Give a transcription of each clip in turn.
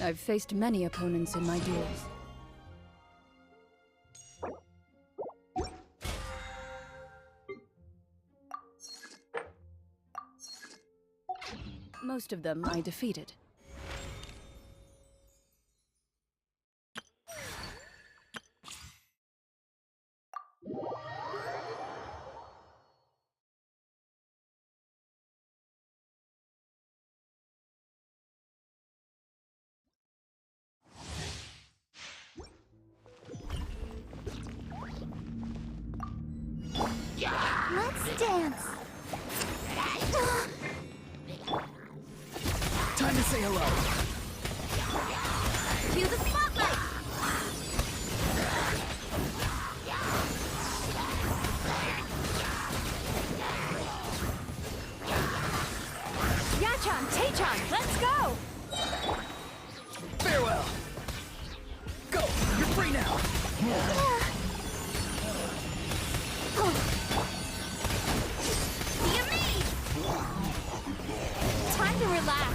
I've faced many opponents in my duels. Most of them I defeated. Let's dance. Time to say hello. Cue the spotlight. Yachan, Taechan, let's go! Farewell. Go. You're free now. You me. Time to relax.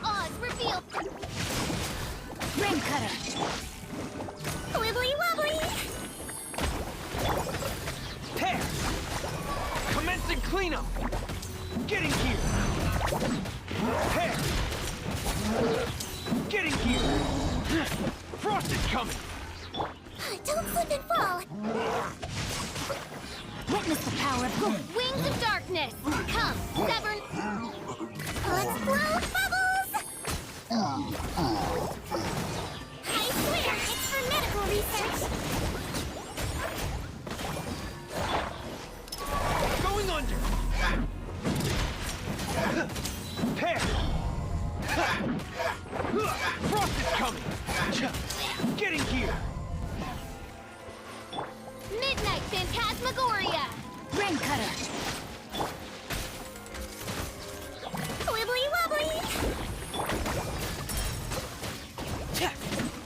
Oz revealed. Ring cutter! Wibbly wobbly. Tear. Commencing cleanup. Getting here. Tear. Getting here. Frost is coming. Don't slip and fall. Witness the power of good! Wings of darkness. Come, Severn. Let's blow bubbles. I swear, it's for medical research. Going under. Tear. Frost is coming. Getting here. Midnight Phantasmagoria. Ring cutter! Wibbly wobbly.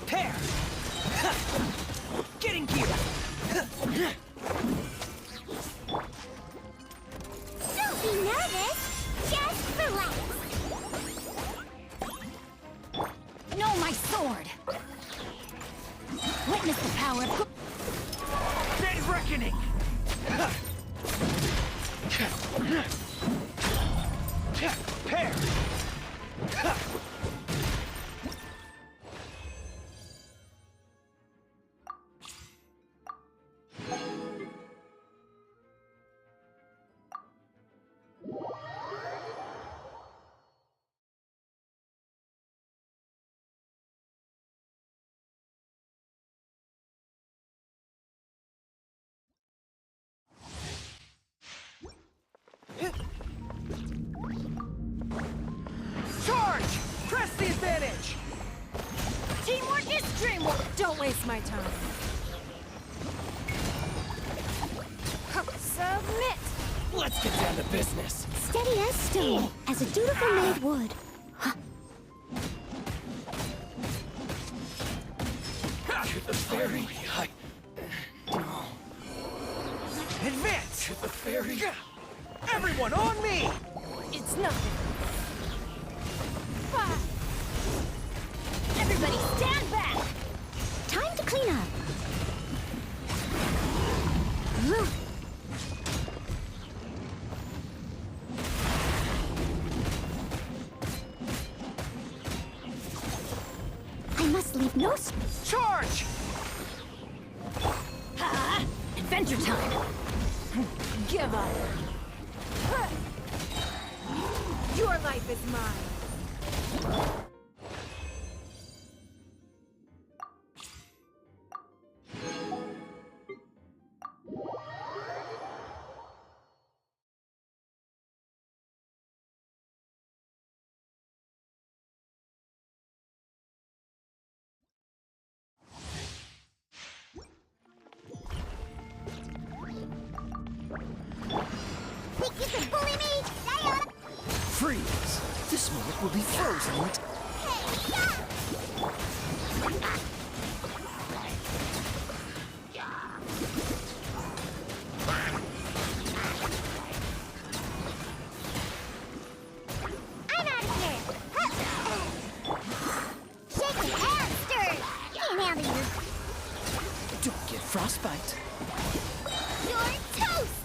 Tear. Getting here. Don't be nervous. Just relax. No, my sword! Witness the power of good! Dead reckoning. Tear. Charge! Press the advantage! Teamwork is dreamwork! Don't waste my time. Submit! Let's get down to business. Steady as stone, as a dutiful maid would. To the ferry. Advance! To the ferry. Everyone on me! It's nothing. Everybody stand back! Time to clean up. I must leave no... Charge! Adventure time! Give up! Your life is mine! This moment will be frozen. I'm out of here. Shake your hands, stir. Can't handle you. Don't get frostbite. You're toast.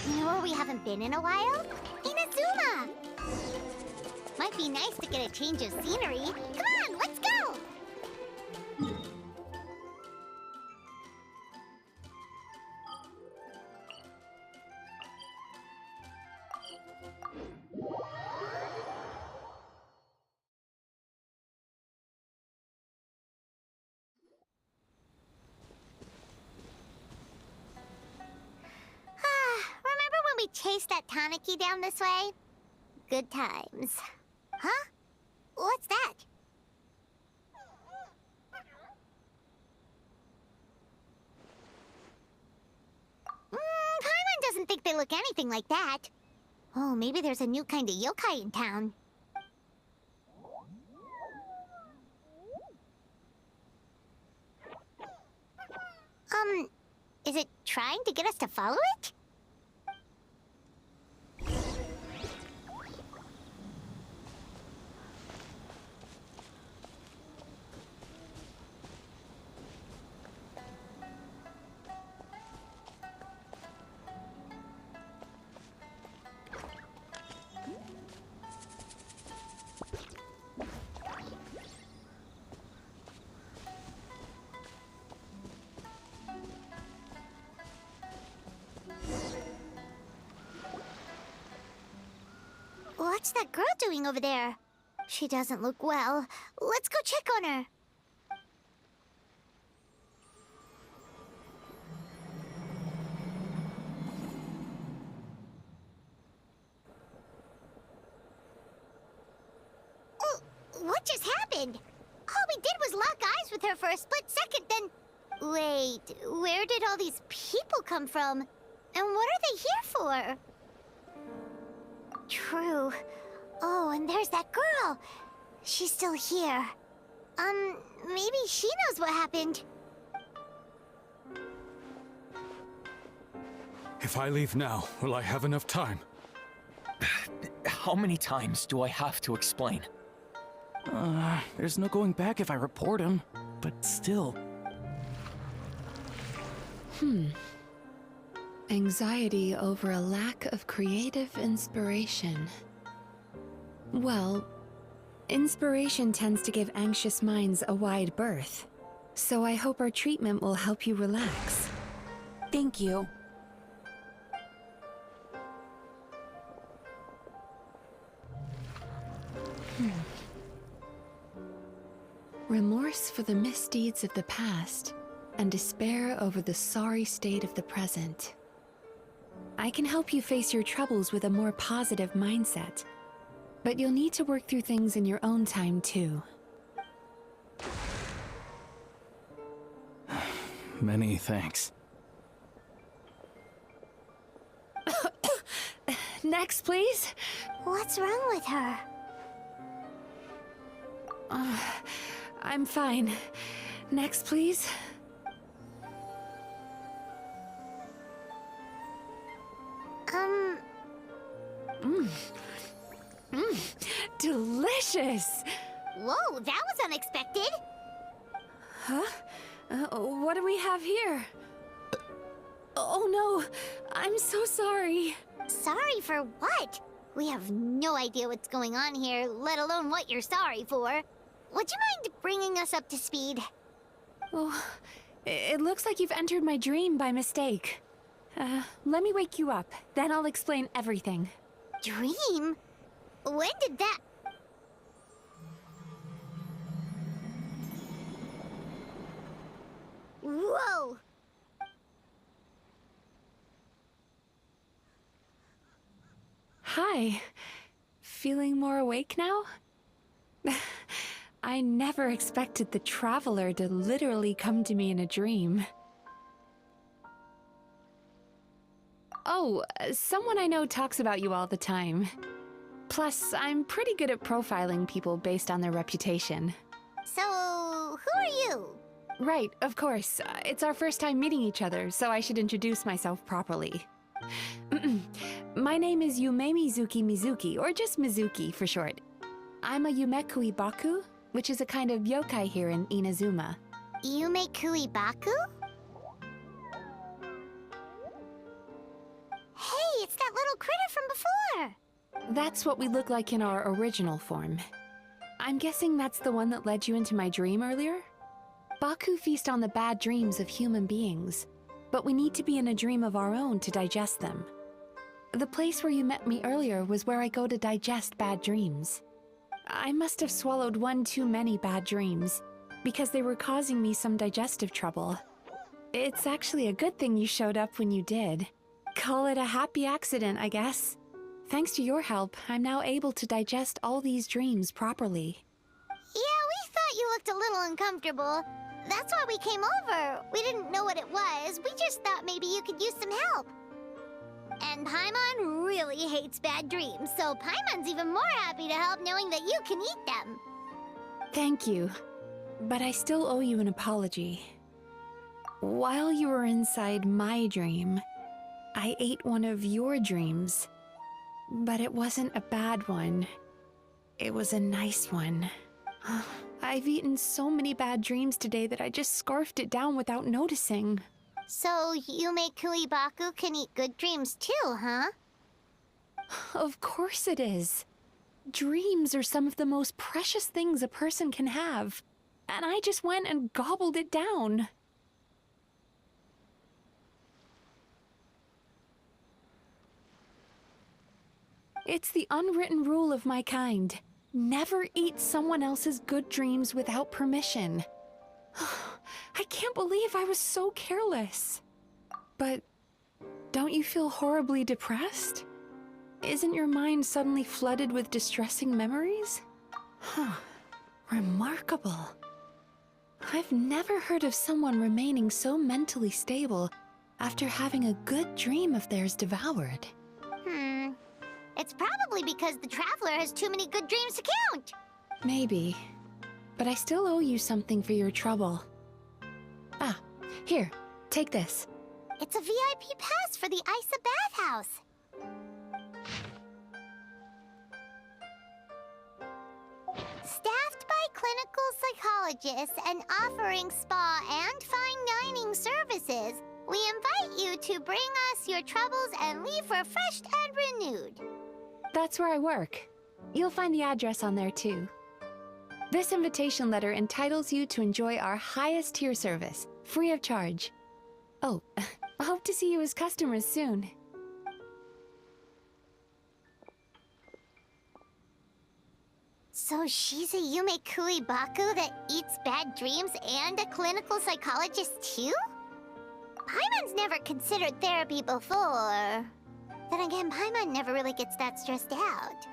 You know where we haven't been in a while? Inazuma! Might be nice to get a change of scenery. Come on, let's go! Remember when we chased that Tanuki down this way? Good times. Huh? What's that? Paimon doesn't think they look anything like that. Oh, maybe there's a new kind of yokai in town. Is it trying to get us to follow it? What's that girl doing over there? She doesn't look well. Let's go check on her. Oh, what just happened? All we did was lock eyes with her for a split second, then... Wait, where did all these people come from? And what are they here for? True. Oh, and there's that girl. She's still here. Maybe she knows what happened. If I leave now, will I have enough time? How many times do I have to explain? There's no going back if I report him. But still. Anxiety over a lack of creative inspiration. Well, inspiration tends to give anxious minds a wide berth. So I hope our treatment will help you relax. Thank you. Remorse for the misdeeds of the past, and despair over the sorry state of the present. I can help you face your troubles with a more positive mindset, but you'll need to work through things in your own time too. Many thanks. Next, please. What's wrong with her? I'm fine. Next, please. Delicious! Whoa, that was unexpected. Huh? What do we have here? Oh no, I'm so sorry. Sorry for what? We have no idea what's going on here, let alone what you're sorry for. Would you mind bringing us up to speed? Oh, it looks like you've entered my dream by mistake. Let me wake you up, then I'll explain everything. Dream? When did that... Whoa! Hi. Feeling more awake now? I never expected the Traveler to literally come to me in a dream. Oh, someone I know talks about you all the time. Plus, I'm pretty good at profiling people based on their reputation. So, who are you? Right, of course. It's our first time meeting each other, so I should introduce myself properly. My name is Yume Mizuki, or just Mizuki for short. I'm a Yumekui Baku, which is a kind of yokai here in Inazuma. Yume Kuibaku? Hey, it's that little critter from before! That's what we look like in our original form. I'm guessing that's the one that led you into my dream earlier? Baku feast on the bad dreams of human beings, but we need to be in a dream of our own to digest them. The place where you met me earlier was where I go to digest bad dreams. I must have swallowed one too many bad dreams, because they were causing me some digestive trouble. It's actually a good thing you showed up when you did. Call it a happy accident, I guess. Thanks to your help, I'm now able to digest all these dreams properly. Yeah, we thought you looked a little uncomfortable. That's why we came over. We didn't know what it was. We just thought maybe you could use some help. And Paimon really hates bad dreams, so Paimon's even more happy to help knowing that you can eat them. Thank you, but I still owe you an apology. While you were inside my dream, I ate one of your dreams. But it wasn't a bad one. It was a nice one. I've eaten so many bad dreams today that I just scarfed it down without noticing. So, Yume Kuibaku can eat good dreams too, huh? Of course it is. Dreams are some of the most precious things a person can have. And I just went and gobbled it down. It's the unwritten rule of my kind. Never eat someone else's good dreams without permission. I can't believe I was so careless. But don't you feel horribly depressed? Isn't your mind suddenly flooded with distressing memories? Remarkable. I've never heard of someone remaining so mentally stable after having a good dream of theirs devoured. It's probably because the Traveler has too many good dreams to count. Maybe. But I still owe you something for your trouble. Ah, here, take this. It's a VIP pass for the Isa bathhouse. Staffed by clinical psychologists and offering spa and fine dining services, we invite you to bring us your troubles and leave refreshed and renewed. That's where I work. You'll find the address on there too. This invitation letter entitles you to enjoy our highest tier service, free of charge. Oh, I hope to see you as customers soon. So she's a Yume Kuibaku that eats bad dreams and a clinical psychologist too? Paimon's never considered therapy before. Then again, Paimon never really gets that stressed out.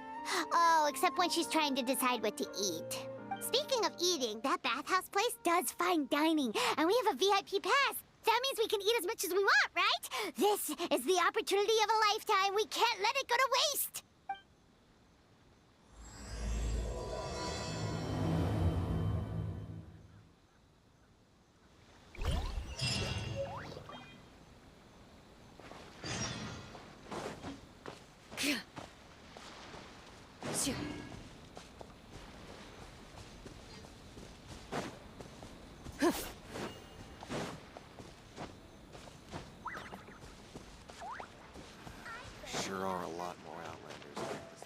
Oh, except when she's trying to decide what to eat. Speaking of eating, that bathhouse place does fine dining, and we have a VIP pass. That means we can eat as much as we want, right? This is the opportunity of a lifetime. We can't let it go to waste. got you. Sure are a lot more Outlanders like this.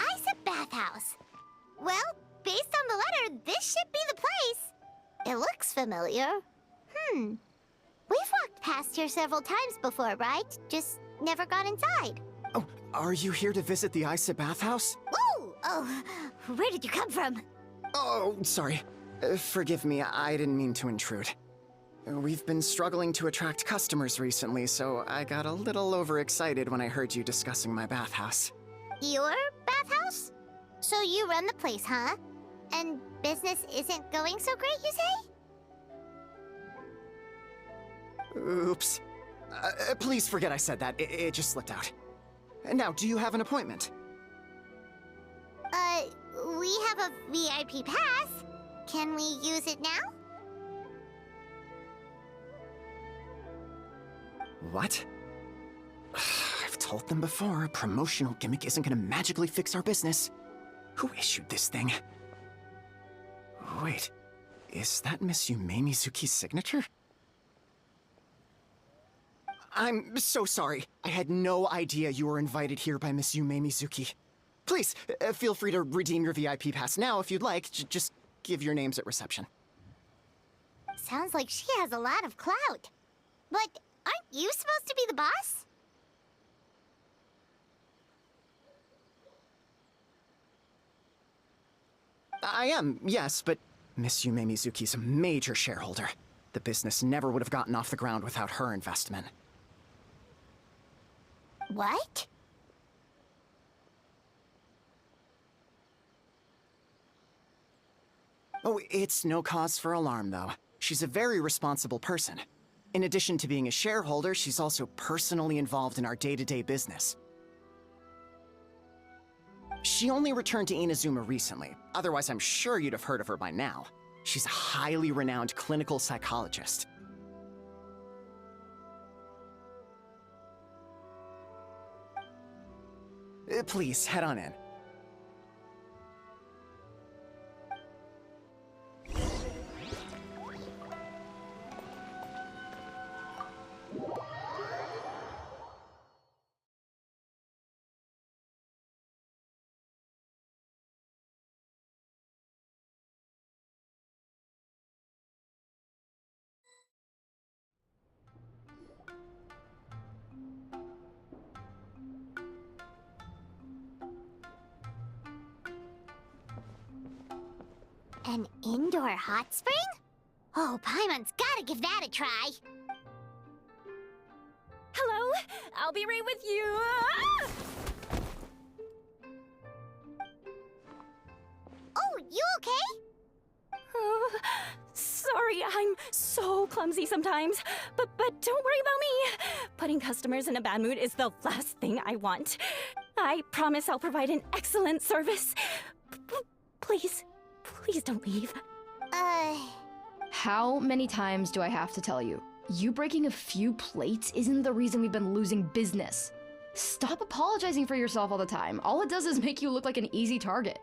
Isa Bathhouse. Well, based on the letter, this should be the place. It looks familiar. We've walked past here several times before, right? Just never got inside. Oh, are you here to visit the Isa Bathhouse? Ooh! Oh, where did you come from? Oh, sorry. Forgive me, I didn't mean to intrude. We've been struggling to attract customers recently, so I got a little overexcited when I heard you discussing my bathhouse. Your bathhouse? So you run the place, huh? And business isn't going so great, you say? Oops. Please forget I said that. It just slipped out. Now, do you have an appointment? We have a VIP pass. Can we use it now? What? I've told them before, a promotional gimmick isn't gonna magically fix our business. Who issued this thing? Wait, is that Miss Yume Mizuki's signature? I'm so sorry. I had no idea you were invited here by Miss Yume Mizuki. Please, feel free to redeem your VIP pass now if you'd like. Just give your names at reception. Sounds like she has a lot of clout. But aren't you supposed to be the boss? I am, yes, but Miss Yume Mizuki's a major shareholder. The business never would have gotten off the ground without her investment. What? Oh, it's no cause for alarm, though. She's a very responsible person. In addition to being a shareholder, she's also personally involved in our day-to-day business. She only returned to Inazuma recently. Otherwise, I'm sure you'd have heard of her by now. She's a highly renowned clinical psychologist. Please, head on in. An indoor hot spring? Oh, Paimon's gotta give that a try. Hello, I'll be right with you. Ah! Oh, you okay? Oh, sorry, I'm so clumsy sometimes. But don't worry about me. Putting customers in a bad mood is the last thing I want. I promise I'll provide an excellent service. Please don't leave. How many times do I have to tell you? You breaking a few plates isn't the reason we've been losing business. Stop apologizing for yourself all the time. All it does is make you look like an easy target.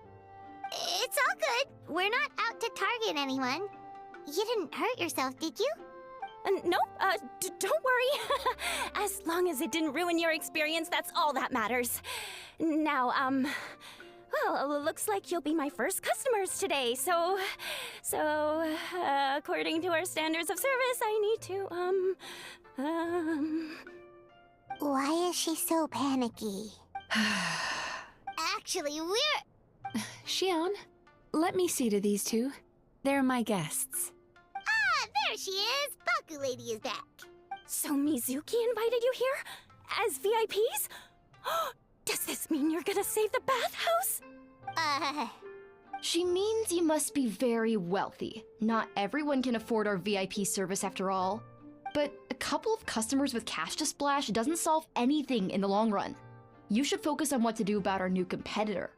It's all good. We're not out to target anyone. You didn't hurt yourself, did you? Nope, don't worry. As long as it didn't ruin your experience, that's all that matters. Now, well, looks like you'll be my first customers today, so, according to our standards of service, I need to, Why is she so panicky? Actually, we're... Shion, let me see to these two. They're my guests. Ah, there she is! Baku Lady is back. So Mizuki invited you here? As VIPs? Does this mean you're gonna save the bathhouse? She means you must be very wealthy. Not everyone can afford our VIP service after all. But a couple of customers with cash to splash doesn't solve anything in the long run. You should focus on what to do about our new competitor.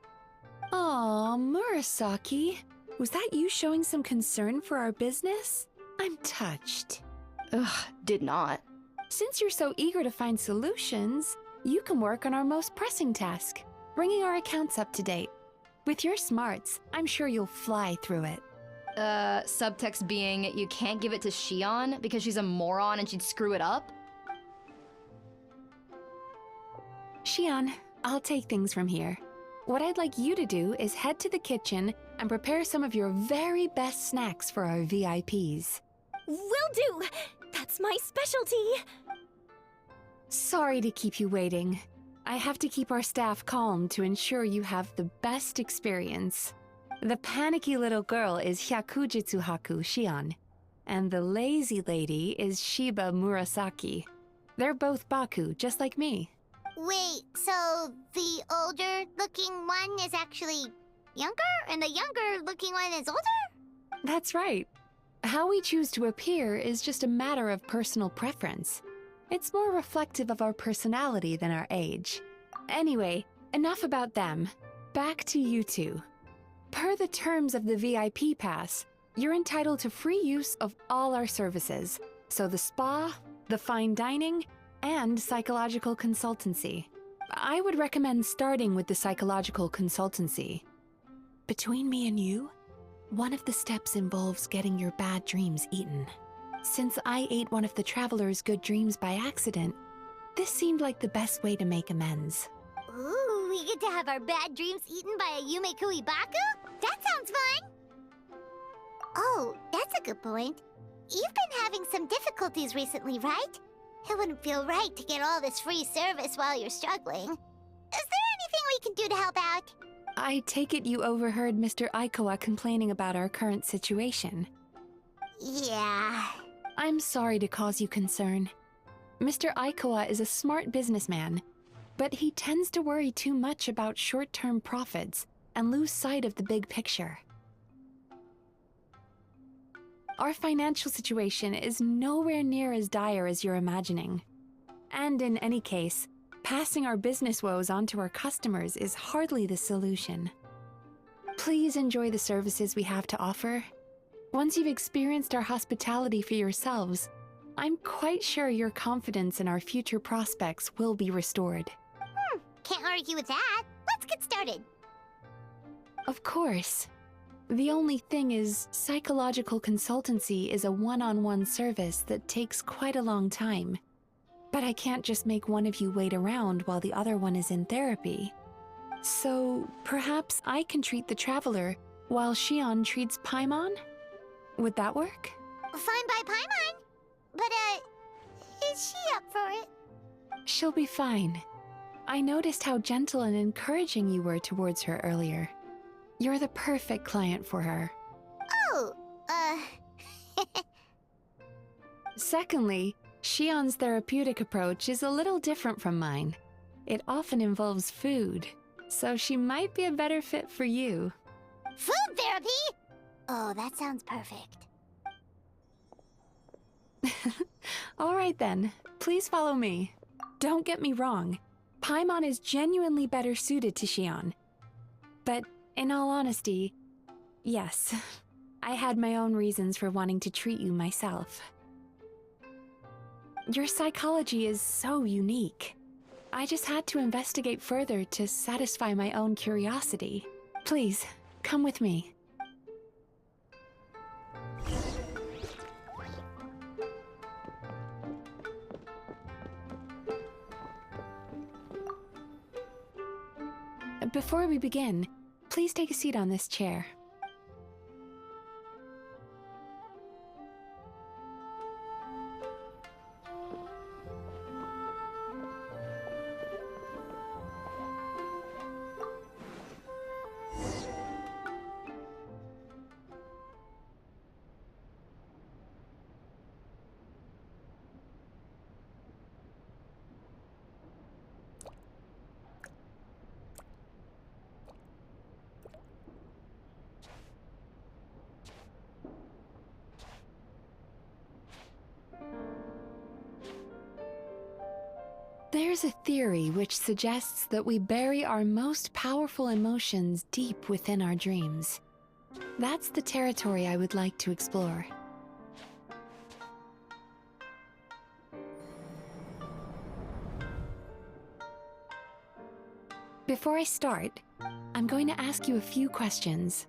Aw, Murasaki. Was that you showing some concern for our business? I'm touched. Ugh, did not. Since you're so eager to find solutions, you can work on our most pressing task, bringing our accounts up to date. With your smarts, I'm sure you'll fly through it. Subtext being, you can't give it to Shion because she's a moron and she'd screw it up? Shion, I'll take things from here. What I'd like you to do is head to the kitchen and prepare some of your very best snacks for our VIPs. Will do! That's my specialty! Sorry to keep you waiting. I have to keep our staff calm to ensure you have the best experience. The panicky little girl is Hyakujitsu Haku Shion, and the lazy lady is Shiba Murasaki. They're both Baku, just like me. Wait, so the older-looking one is actually younger, and the younger-looking one is older? That's right. How we choose to appear is just a matter of personal preference. It's more reflective of our personality than our age. Anyway, enough about them. Back to you two. Per the terms of the VIP pass, you're entitled to free use of all our services. So the spa, the fine dining, and psychological consultancy. I would recommend starting with the psychological consultancy. Between me and you, one of the steps involves getting your bad dreams eaten. Since I ate one of the traveler's good dreams by accident, this seemed like the best way to make amends. Ooh, we get to have our bad dreams eaten by a Yume Baku? That sounds fun! Oh, that's a good point. You've been having some difficulties recently, right? It wouldn't feel right to get all this free service while you're struggling. Is there anything we can do to help out? I take it you overheard Mr. Aikawa complaining about our current situation. Yeah. I'm sorry to cause you concern. Mr. Aikawa is a smart businessman, but he tends to worry too much about short-term profits and lose sight of the big picture. Our financial situation is nowhere near as dire as you're imagining. And in any case, passing our business woes on to our customers is hardly the solution. Please enjoy the services we have to offer. Once you've experienced our hospitality for yourselves, I'm quite sure your confidence in our future prospects will be restored. Can't argue with that. Let's get started. Of course. The only thing is, psychological consultancy is a one-on-one service that takes quite a long time. But I can't just make one of you wait around while the other one is in therapy. So, perhaps I can treat the traveler while Shion treats Paimon? Would that work? Fine by Paimon. But, is she up for it? She'll be fine. I noticed how gentle and encouraging you were towards her earlier. You're the perfect client for her. Oh, Secondly, Shion's therapeutic approach is a little different from mine. It often involves food, so she might be a better fit for you. food therapy? Oh, that sounds perfect. All right then, please follow me. Don't get me wrong, Paimon is genuinely better suited to Shion. But in all honesty, yes, I had my own reasons for wanting to treat you myself. Your psychology is so unique. I just had to investigate further to satisfy my own curiosity. Please, come with me. Before we begin, please take a seat on this chair. There's a theory which suggests that we bury our most powerful emotions deep within our dreams. That's the territory I would like to explore. Before I start, I'm going to ask you a few questions.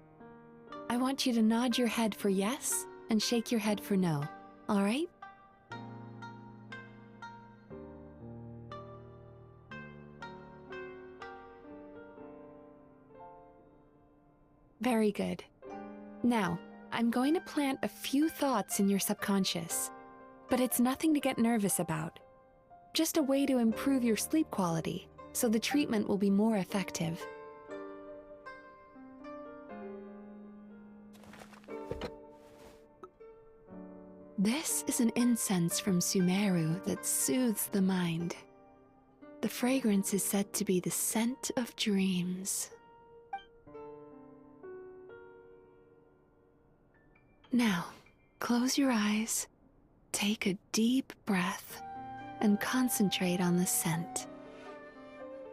I want you to nod your head for yes and shake your head for no, all right? Very good. Now, I'm going to plant a few thoughts in your subconscious, but it's nothing to get nervous about. Just a way to improve your sleep quality, so the treatment will be more effective. This is an incense from Sumeru that soothes the mind. The fragrance is said to be the scent of dreams. Now, close your eyes, take a deep breath, and concentrate on the scent.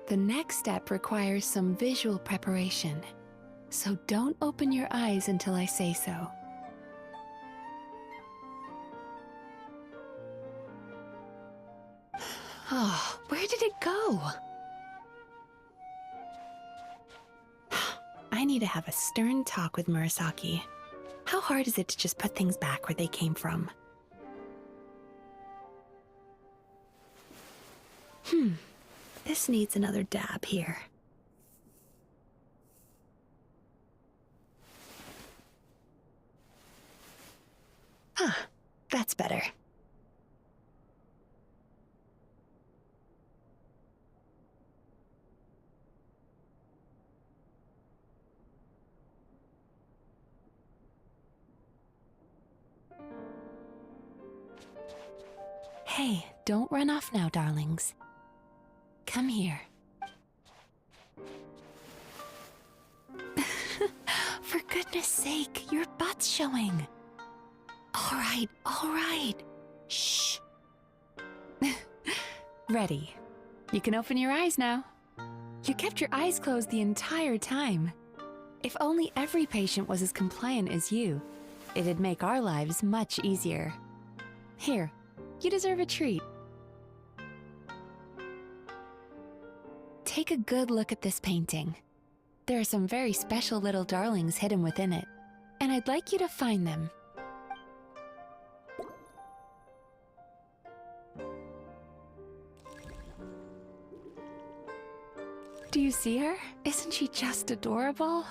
The next step requires some visual preparation, so don't open your eyes until I say so. Oh, where did it go? I need to have a stern talk with Murasaki. How hard is it to just put things back where they came from? This needs another dab here. That's better. Hey, don't run off now, darlings. Come here. For goodness sake, your butt's showing. All right. Shh. Ready. You can open your eyes now. You kept your eyes closed the entire time. If only every patient was as compliant as you, it'd make our lives much easier. Here, you deserve a treat. Take a good look at this painting. There are some very special little darlings hidden within it, and I'd like you to find them. Do you see her? Isn't she just adorable?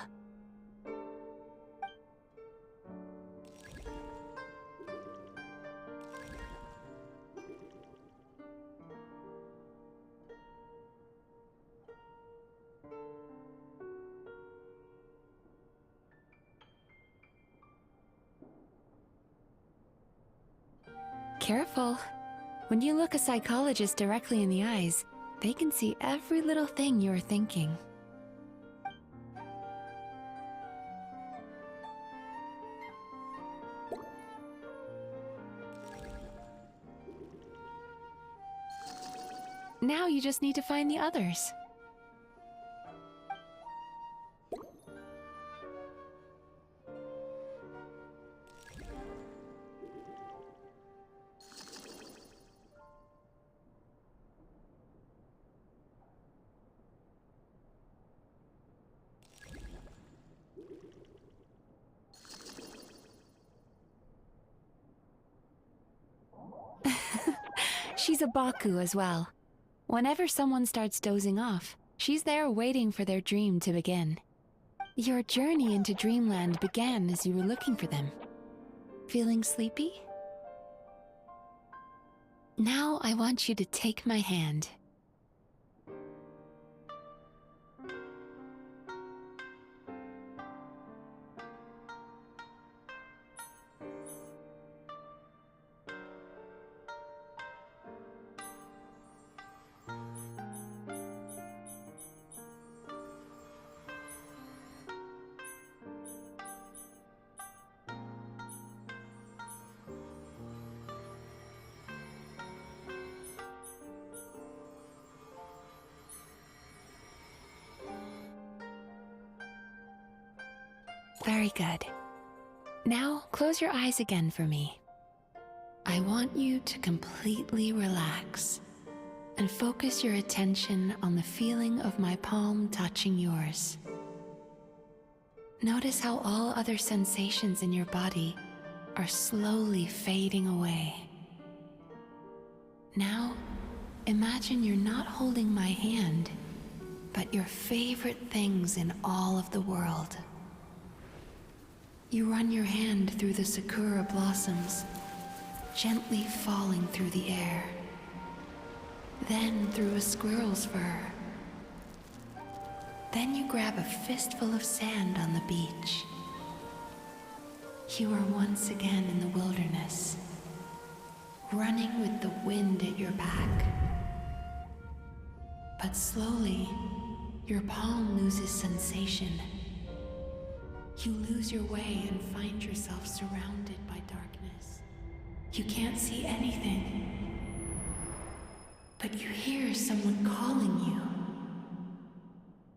Careful. When you look a psychologist directly in the eyes, they can see every little thing you're thinking. Now you just need to find the others. She's a Baku as well. Whenever someone starts dozing off, she's there waiting for their dream to begin. Your journey into Dreamland began as you were looking for them. Feeling sleepy? Now I want you to take my hand. Very good. Now, close your eyes again for me. I want you to completely relax and focus your attention on the feeling of my palm touching yours. Notice how all other sensations in your body are slowly fading away. Now, imagine you're not holding my hand, but your favorite things in all of the world. You run your hand through the sakura blossoms, gently falling through the air. Then through a squirrel's fur. Then you grab a fistful of sand on the beach. You are once again in the wilderness, running with the wind at your back. But slowly, your palm loses sensation. You lose your way and find yourself surrounded by darkness. You can't see anything. But you hear someone calling you.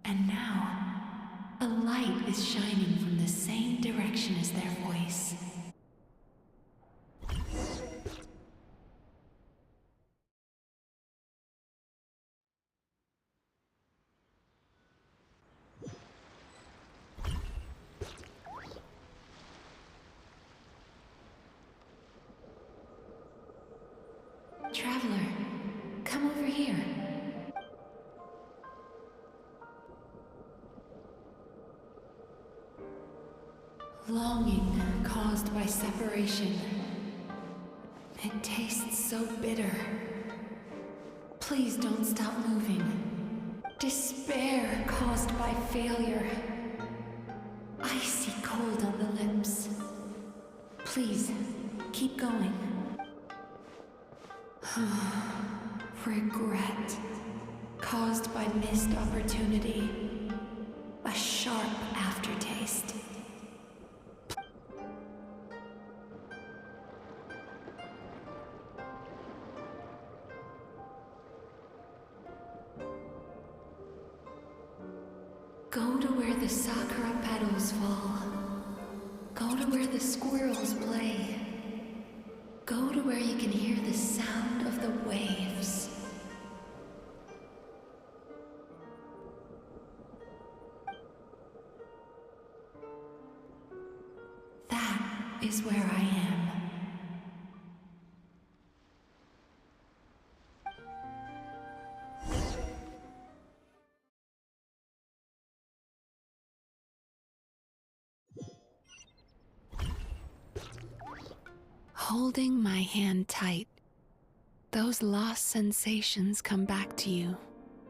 And now, a light is shining from the same direction as their voice. Traveler, come over here. Longing caused by separation. It tastes so bitter. Please don't stop moving. Despair caused by failure. Icy cold on the lips. Please, keep going. Regret caused by missed opportunity. A sharp aftertaste. Go to where the sakura petals fall. Go to where the squirrels play. Go to where you can hear the sound of the waves. That is where I am. Holding my hand tight, those lost sensations come back to you.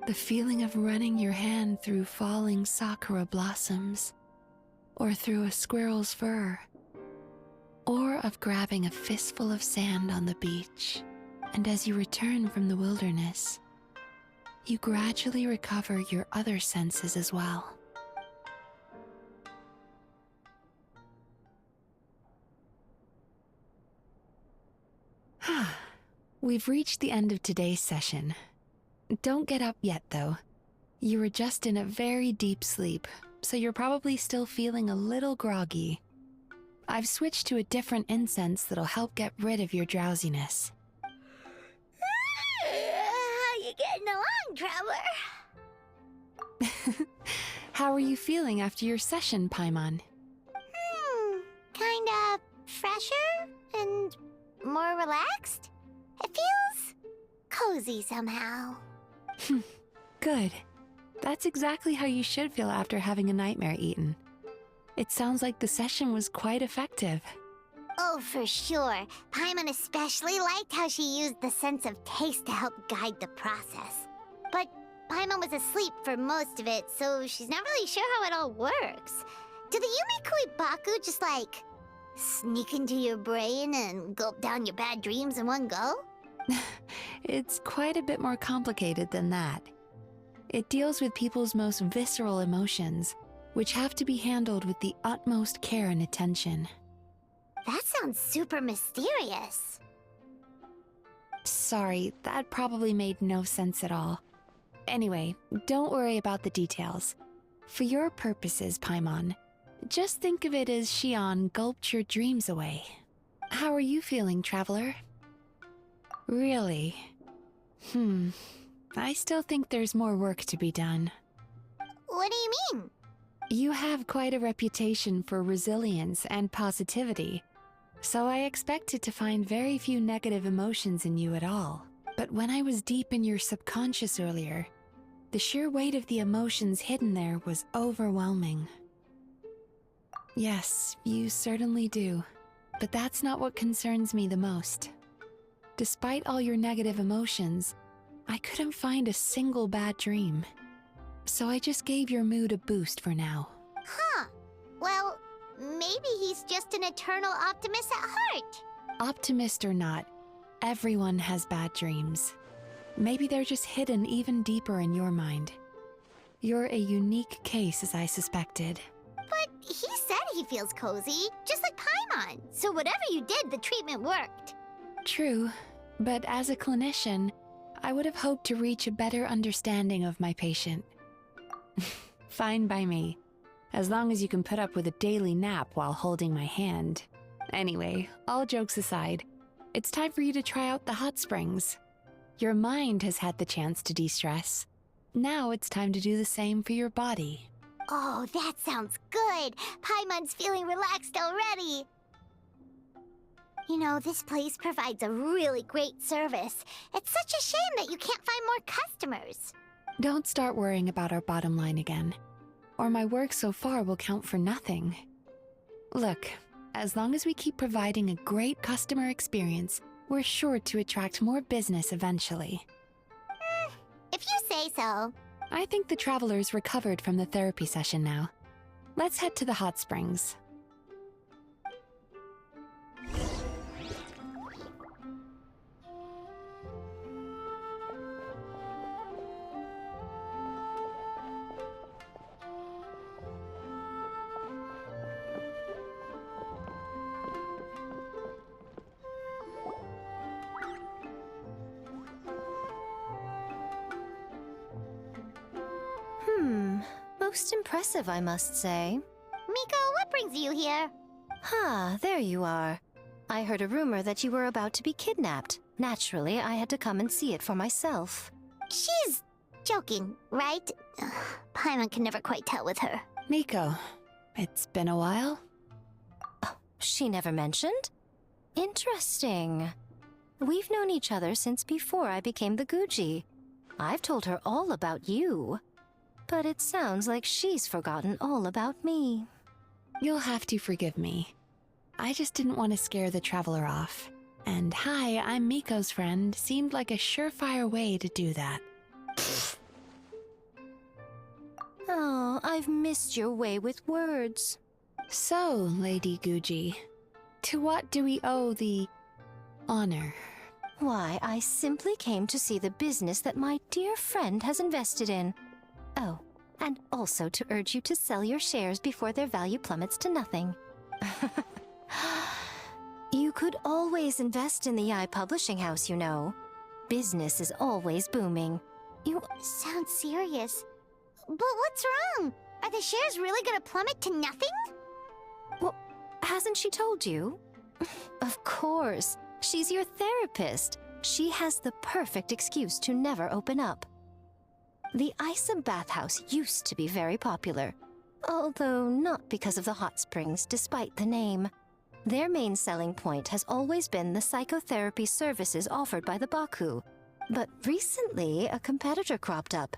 The feeling of running your hand through falling sakura blossoms, or through a squirrel's fur, or of grabbing a fistful of sand on the beach. And as you return from the wilderness, you gradually recover your other senses as well. We've reached the end of today's session. Don't get up yet, though. You were just in a very deep sleep, so you're probably still feeling a little groggy. I've switched to a different incense that'll help get rid of your drowsiness. How you getting along, Traveler? How are you feeling after your session, Paimon? Kinda fresher and more relaxed? It feels cozy somehow. Good. That's exactly how you should feel after having a nightmare eaten. It sounds like the session was quite effective. Oh, for sure. Paimon especially liked how she used the sense of taste to help guide the process. But Paimon was asleep for most of it, so she's not really sure how it all works. Do the Yume Kuibaku just like sneak into your brain and gulp down your bad dreams in one go? It's quite a bit more complicated than that. It deals with people's most visceral emotions, which have to be handled with the utmost care and attention. That sounds super mysterious. Sorry, that probably made no sense at all. Anyway, don't worry about the details. For your purposes, Paimon, Just think of it as Xion gulped your dreams away. How are you feeling, Traveler? Really? I still think there's more work to be done. What do you mean? You have quite a reputation for resilience and positivity, so I expected to find very few negative emotions in you at all. But when I was deep in your subconscious earlier, the sheer weight of the emotions hidden there was overwhelming. Yes, you certainly do. But that's not what concerns me the most. Despite all your negative emotions, I couldn't find a single bad dream. So I just gave your mood a boost for now. Huh. Well, maybe he's just an eternal optimist at heart. Optimist or not, everyone has bad dreams. Maybe they're just hidden even deeper in your mind. You're a unique case, as I suspected. But he said he feels cozy, just like Paimon. So whatever you did, the treatment worked. True, but as a clinician, I would have hoped to reach a better understanding of my patient. Fine by me, as long as you can put up with a daily nap while holding my hand. Anyway, all jokes aside, it's time for you to try out the hot springs. Your mind has had the chance to de-stress. Now it's time to do the same for your body. Oh, that sounds good. Paimon's feeling relaxed already. You know, this place provides a really great service. It's such a shame that you can't find more customers. Don't start worrying about our bottom line again, or my work so far will count for nothing. Look, as long as we keep providing a great customer experience, we're sure to attract more business eventually. If you say so. I think the travelers recovered from the therapy session now. Let's head to the hot springs. Most impressive, I must say. Miko, what brings you here? There you are. I heard a rumor that you were about to be kidnapped. Naturally, I had to come and see it for myself. She's joking, right? Ugh, Paimon can never quite tell with her. Miko, it's been a while. Oh, she never mentioned? Interesting. We've known each other since before I became the Guji. I've told her all about you. But it sounds like she's forgotten all about me. You'll have to forgive me. I just didn't want to scare the traveler off. And hi, I'm Miko's friend seemed like a surefire way to do that. Oh, I've missed your way with words. So, Lady Guji, to what do we owe the honor? Why, I simply came to see the business that my dear friend has invested in. Oh, and also to urge you to sell your shares before their value plummets to nothing. You could always invest in the Yae Publishing House, you know. Business is always booming. You sound serious. But what's wrong? Are the shares really gonna plummet to nothing? Well, hasn't she told you? Of course. She's your therapist. She has the perfect excuse to never open up. The Isa bathhouse used to be very popular, although not because of the hot springs, despite the name. Their main selling point has always been the psychotherapy services offered by the Baku. But recently, a competitor cropped up.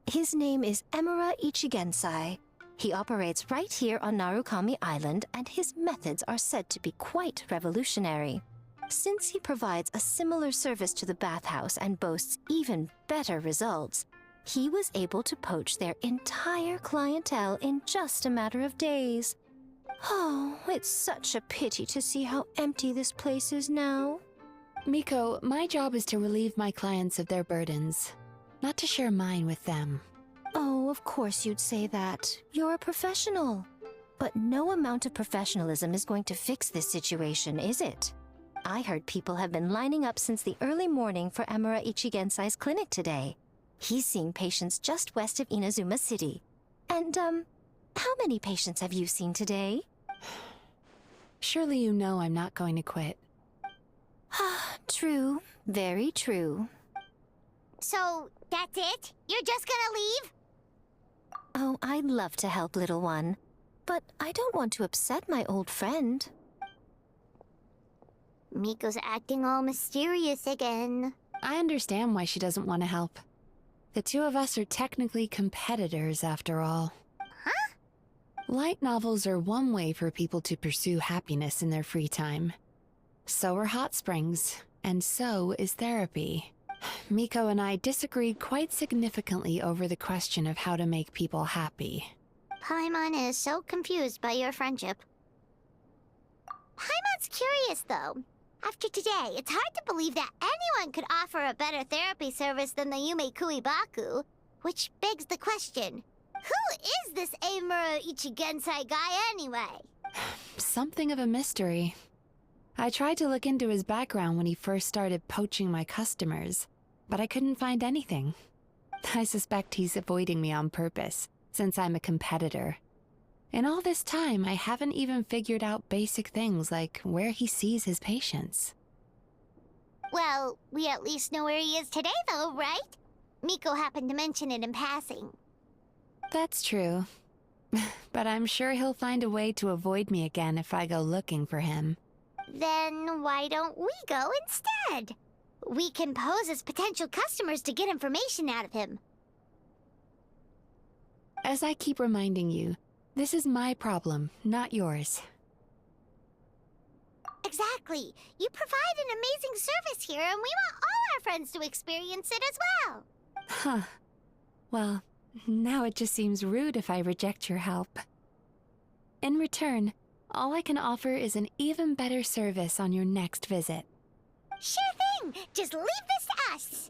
His name is Emura Ichigensai. He operates right here on Narukami Island, and his methods are said to be quite revolutionary. Since he provides a similar service to the bathhouse and boasts even better results, he was able to poach their entire clientele in just a matter of days. Oh, it's such a pity to see how empty this place is now. Miko, my job is to relieve my clients of their burdens, not to share mine with them. Oh, of course you'd say that. You're a professional. But no amount of professionalism is going to fix this situation, is it? I heard people have been lining up since the early morning for Emura Ichigensai's clinic today. He's seeing patients just west of Inazuma City. And, How many patients have you seen today? Surely you know I'm not going to quit. True. Very true. So, that's it? You're just gonna leave? Oh, I'd love to help, little one. But I don't want to upset my old friend. Miko's acting all mysterious again. I understand why she doesn't want to help. The two of us are technically competitors, after all. Huh? Light novels are one way for people to pursue happiness in their free time. So are hot springs, and so is therapy. Miko and I disagreed quite significantly over the question of how to make people happy. Paimon is so confused by your friendship. Paimon's curious, though. After today, it's hard to believe that anyone could offer a better therapy service than the Yume Kuibaku. Which begs the question, who is this Eimura Ichigensai guy anyway? Something of a mystery. I tried to look into his background when he first started poaching my customers, but I couldn't find anything. I suspect he's avoiding me on purpose, since I'm a competitor. In all this time, I haven't even figured out basic things like where he sees his patients. Well, we at least know where he is today, though, right? Miko happened to mention it in passing. That's true. But I'm sure he'll find a way to avoid me again if I go looking for him. Then why don't we go instead? We can pose as potential customers to get information out of him. As I keep reminding you, this is my problem, not yours. Exactly. You provide an amazing service here, and we want all our friends to experience it as well. Huh. Well, now it just seems rude if I reject your help. In return, all I can offer is an even better service on your next visit. Sure thing! Just leave this to us!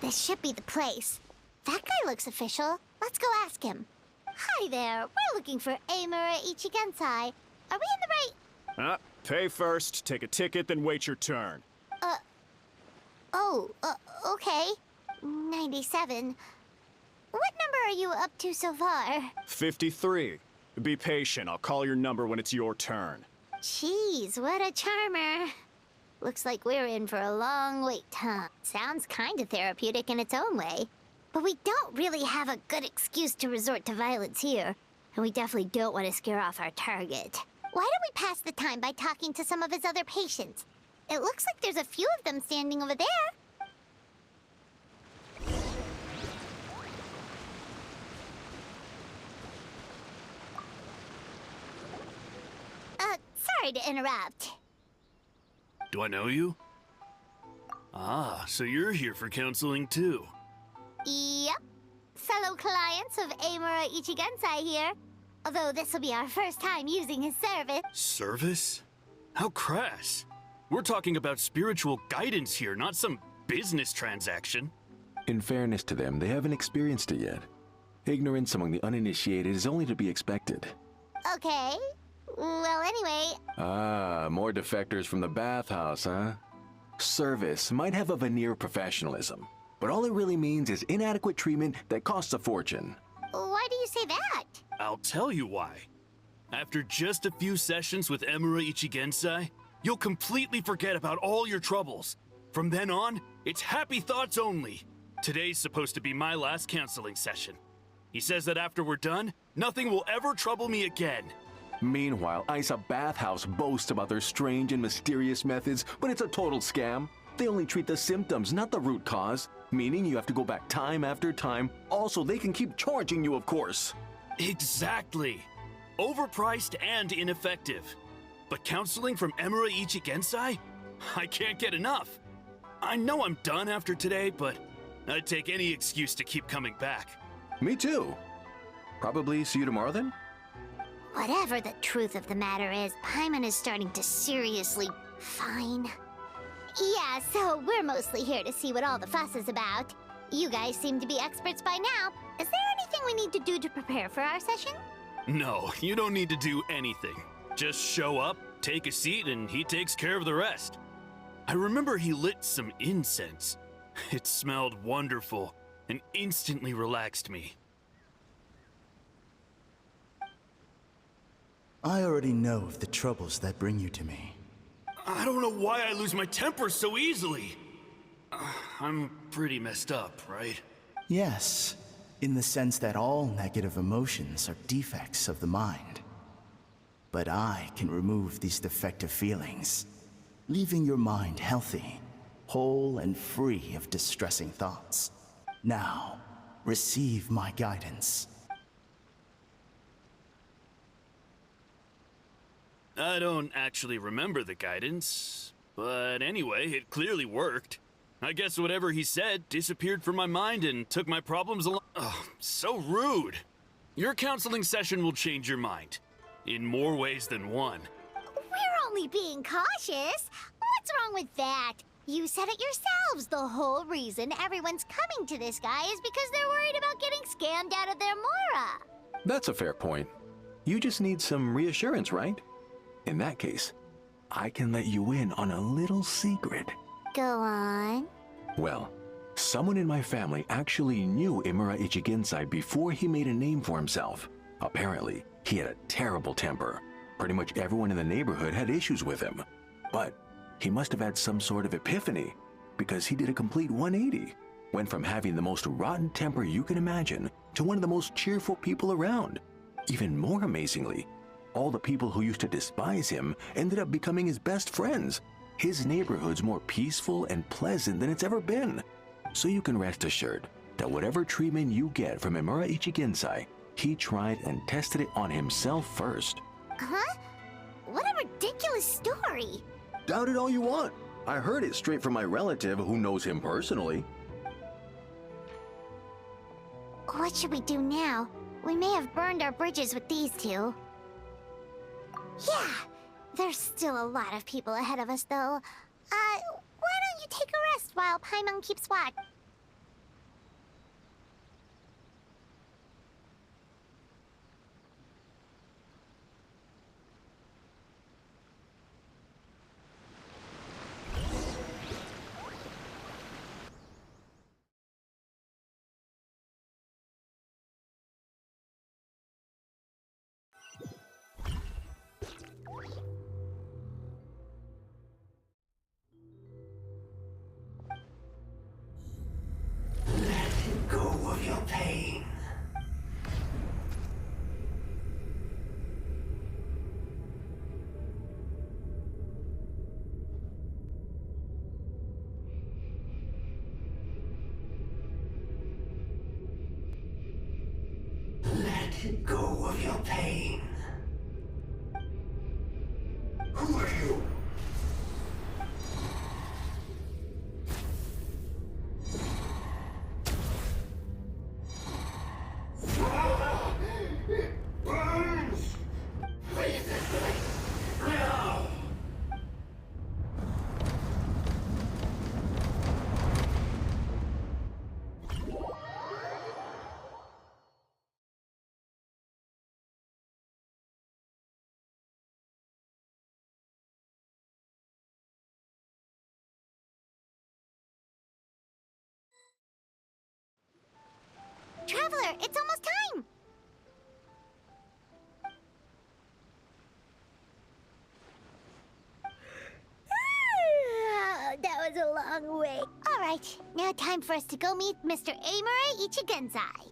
This should be the place. That guy looks official. Let's go ask him. Hi there. We're looking for Eimura Ichigensai. Are we in the right... Pay first, take a ticket, then wait your turn. Okay. 97. What number are you up to so far? 53. Be patient, I'll call your number when it's your turn. Jeez, what a charmer. Looks like we're in for a long wait, huh? Sounds kinda therapeutic in its own way. But we don't really have a good excuse to resort to violence here. And we definitely don't want to scare off our target. Why don't we pass the time by talking to some of his other patients? It looks like there's a few of them standing over there. Sorry to interrupt. Do I know you? Ah, so you're here for counseling too. Yep. Fellow clients of Eimura Ichigensai here. Although this will be our first time using his service. Service? How crass. We're talking about spiritual guidance here, not some business transaction. In fairness to them, they haven't experienced it yet. Ignorance among the uninitiated is only to be expected. Okay. Well, anyway... Ah, more defectors from the bathhouse, huh? Service might have a veneer of professionalism, but all it really means is inadequate treatment that costs a fortune. Why I'll tell you why. After just a few sessions with Emura Ichigensai, you'll completely forget about all your troubles. From then on, it's happy thoughts only. Today's supposed to be my last counseling session. He says that after we're done, nothing will ever trouble me again. Meanwhile, Isa Bathhouse boasts about their strange and mysterious methods, but it's a total scam. They only treat the symptoms, not the root cause, meaning you have to go back time after time. Also, they can keep charging you, of course. Exactly. Overpriced and ineffective. But counseling from Emura Ichigensai? I can't get enough. I know I'm done after today, but I'd take any excuse to keep coming back. Me too. Probably see you tomorrow then? Whatever the truth of the matter is, Paimon is starting to seriously... Fine. Yeah, so we're mostly here to see what all the fuss is about. You guys seem to be experts by now. Is there anything we need to do to prepare for our session? No, you don't need to do anything. Just show up, take a seat, and he takes care of the rest. I remember he lit some incense. It smelled wonderful and instantly relaxed me. I already know of the troubles that bring you to me. I don't know why I lose my temper so easily. I'm pretty messed up, right? Yes, in the sense that all negative emotions are defects of the mind. But I can remove these defective feelings, leaving your mind healthy, whole and free of distressing thoughts. Now, receive my guidance. I don't actually remember the guidance, but anyway, it clearly worked. I guess whatever he said disappeared from my mind and took my problems along. Oh, so rude. Your counseling session will change your mind, in more ways than one. We're only being cautious. What's wrong with that? You said it yourselves. The whole reason everyone's coming to this guy is because they're worried about getting scammed out of their Mora. That's a fair point. You just need some reassurance, right? In that case, I can let you in on a little secret. Go on. Well, someone in my family actually knew Emura Ichigensai before he made a name for himself. Apparently, he had a terrible temper. Pretty much everyone in the neighborhood had issues with him. But he must have had some sort of epiphany, because he did a complete 180. Went from having the most rotten temper you can imagine to one of the most cheerful people around. Even more amazingly, all the people who used to despise him ended up becoming his best friends. His neighborhood's more peaceful and pleasant than it's ever been. So you can rest assured that whatever treatment you get from Emura Ichigensai, he tried and tested it on himself first. Huh? What a ridiculous story. Doubt it all you want. I heard it straight from my relative who knows him personally. What should we do now? We may have burned our bridges with these two. Yeah, there's still a lot of people ahead of us, though. Why don't you take a rest while Paimon keeps watch? Go of your pain. Let go of your pain. Who are you? It burns! Leave this place now! Traveler, it's almost time! long way. All right, now time for us to go meet Mr. Amura Ichigenzai.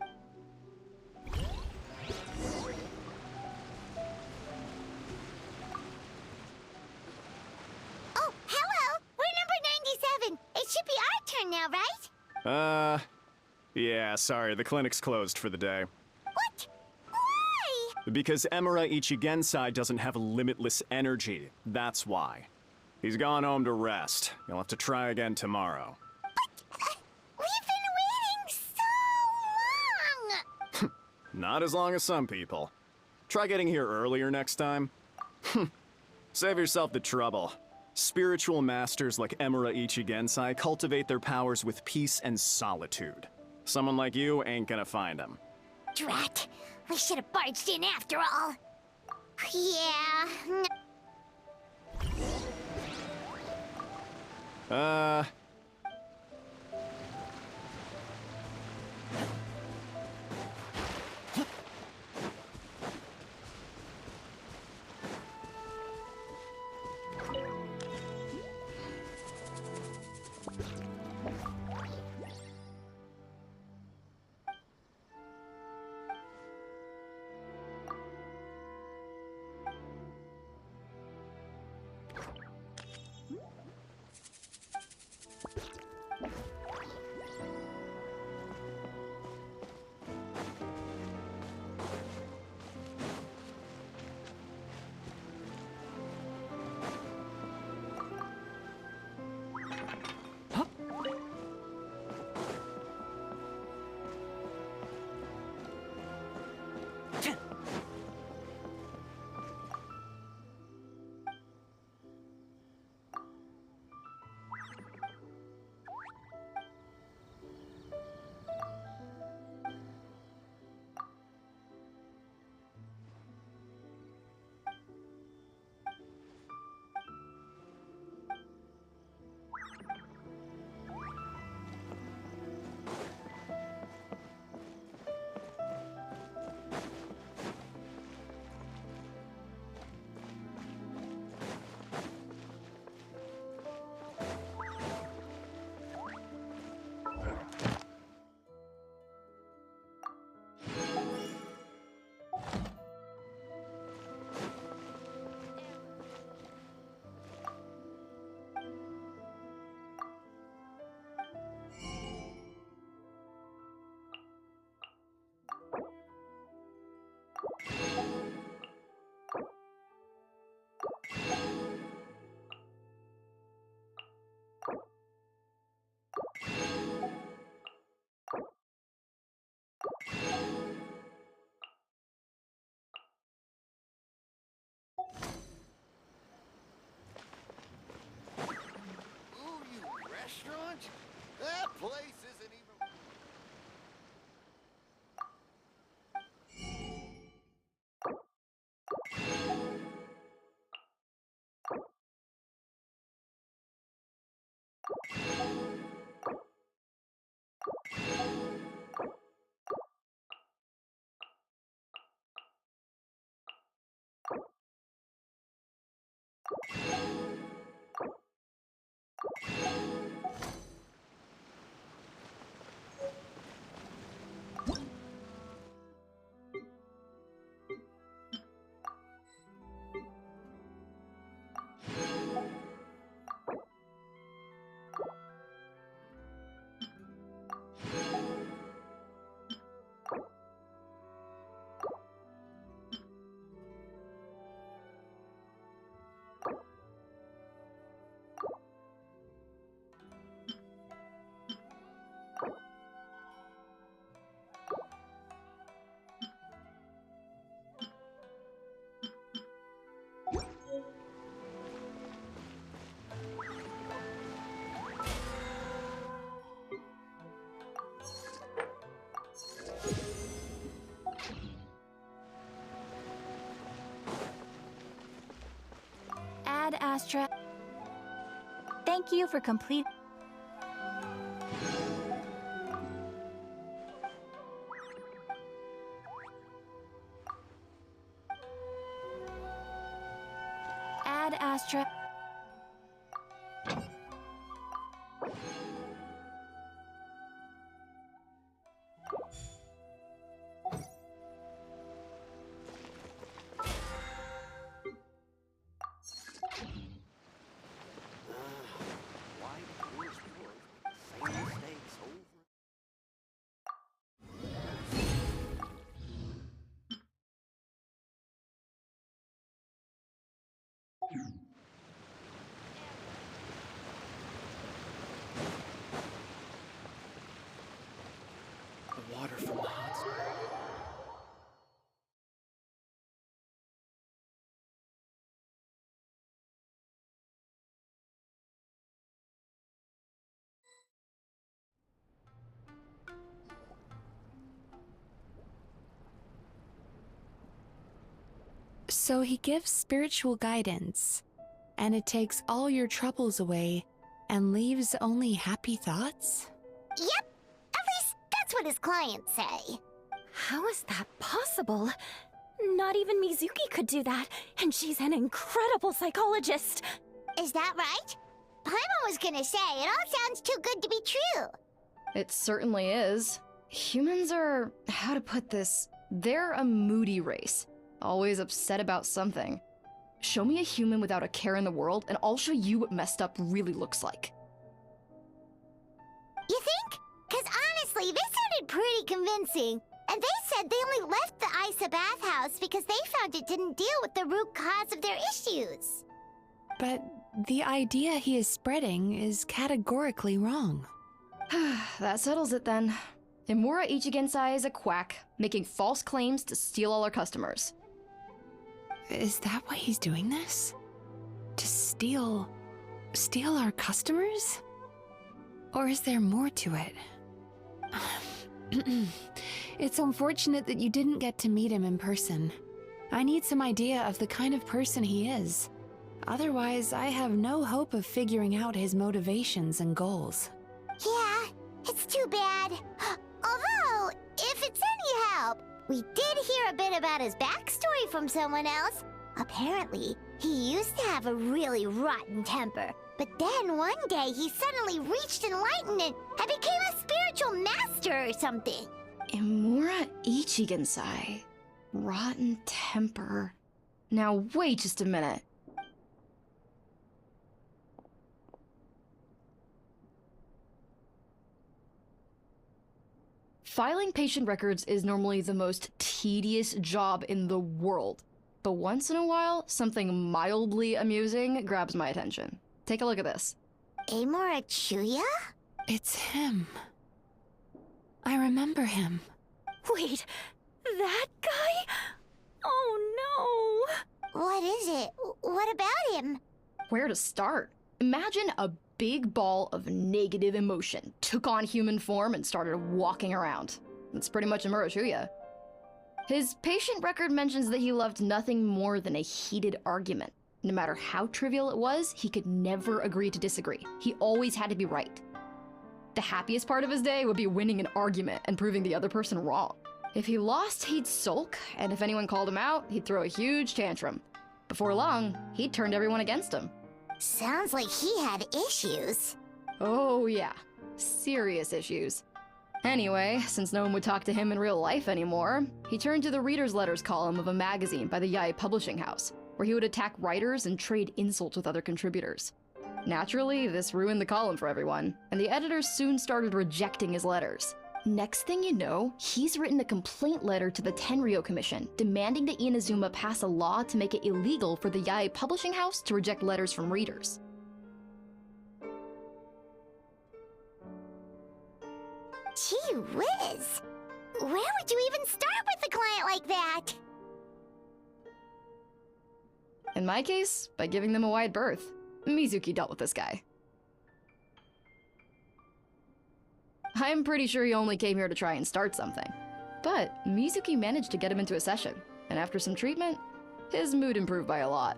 Oh, hello! We're number 97. It should be our turn now, right? Yeah, sorry, the clinic's closed for the day. What? Why? Because Emura Ichigensai doesn't have limitless energy. That's why. He's gone home to rest. You'll have to try again tomorrow. We've been waiting so long! Not as long as some people. Try getting here earlier next time. Save yourself the trouble. Spiritual masters like Emura Ichigensai cultivate their powers with peace and solitude. Someone like you ain't gonna find them. Drat! We should have barged in after all. Yeah. Restaurant? That place isn't even... Ad Astra. Thank you for complete. Ad Astra. water from the hot spring. So he gives spiritual guidance, and it takes all your troubles away and leaves only happy thoughts? Yep, at least that's what his clients say. How is that possible? Not even Mizuki could do that, and she's an incredible psychologist. Is that right? Paimon was gonna say, it all sounds too good to be true. It certainly is. Humans are, how to put this, they're a moody race. Always upset about something. Show me a human without a care in the world, and I'll show you what messed up really looks like. You think? Because honestly, this sounded pretty convincing. And they said they only left the Isa bathhouse because they found it didn't deal with the root cause of their issues. But the idea he is spreading is categorically wrong. That settles it then. Imura Ichigensai is a quack, making false claims to steal all our customers. Is that why he's doing this? To steal our customers? Or is there more to it? It's unfortunate that you didn't get to meet him in person. I need some idea of the kind of person he is. Otherwise, I have no hope of figuring out his motivations and goals. Yeah, it's too bad. Although, if it's any help, we did hear a bit about his backstory from someone else. Apparently, he used to have a really rotten temper. But then one day he suddenly reached enlightenment and became a spiritual master or something. Imura Ichigensai. Rotten temper. Now wait just a minute. Filing patient records is normally the most tedious job in the world. But once in a while, something mildly amusing grabs my attention. Take a look at this. Amora Chuya? It's him. I remember him. Wait, that guy? Oh no! What is it? What about him? Where to start? Imagine a big ball of negative emotion took on human form and started walking around. That's pretty much Imura Chuya. His patient record mentions that he loved nothing more than a heated argument. No matter how trivial it was, he could never agree to disagree. He always had to be right. The happiest part of his day would be winning an argument and proving the other person wrong. If he lost, he'd sulk, and if anyone called him out, he'd throw a huge tantrum. Before long, he'd turned everyone against him. Sounds like he had issues. Oh yeah, serious issues. Anyway, since no one would talk to him in real life anymore, he turned to the reader's letters column of a magazine by the Yae Publishing House, where he would attack writers and trade insults with other contributors. Naturally, this ruined the column for everyone, and the editors soon started rejecting his letters. Next thing you know, he's written a complaint letter to the Tenryo Commission, demanding that Inazuma pass a law to make it illegal for the Yae Publishing House to reject letters from readers. Gee whiz! Where would you even start with a client like that? In my case, by giving them a wide berth. Mizuki dealt with this guy. I'm pretty sure he only came here to try and start something. But Mizuki managed to get him into a session, and after some treatment, his mood improved by a lot.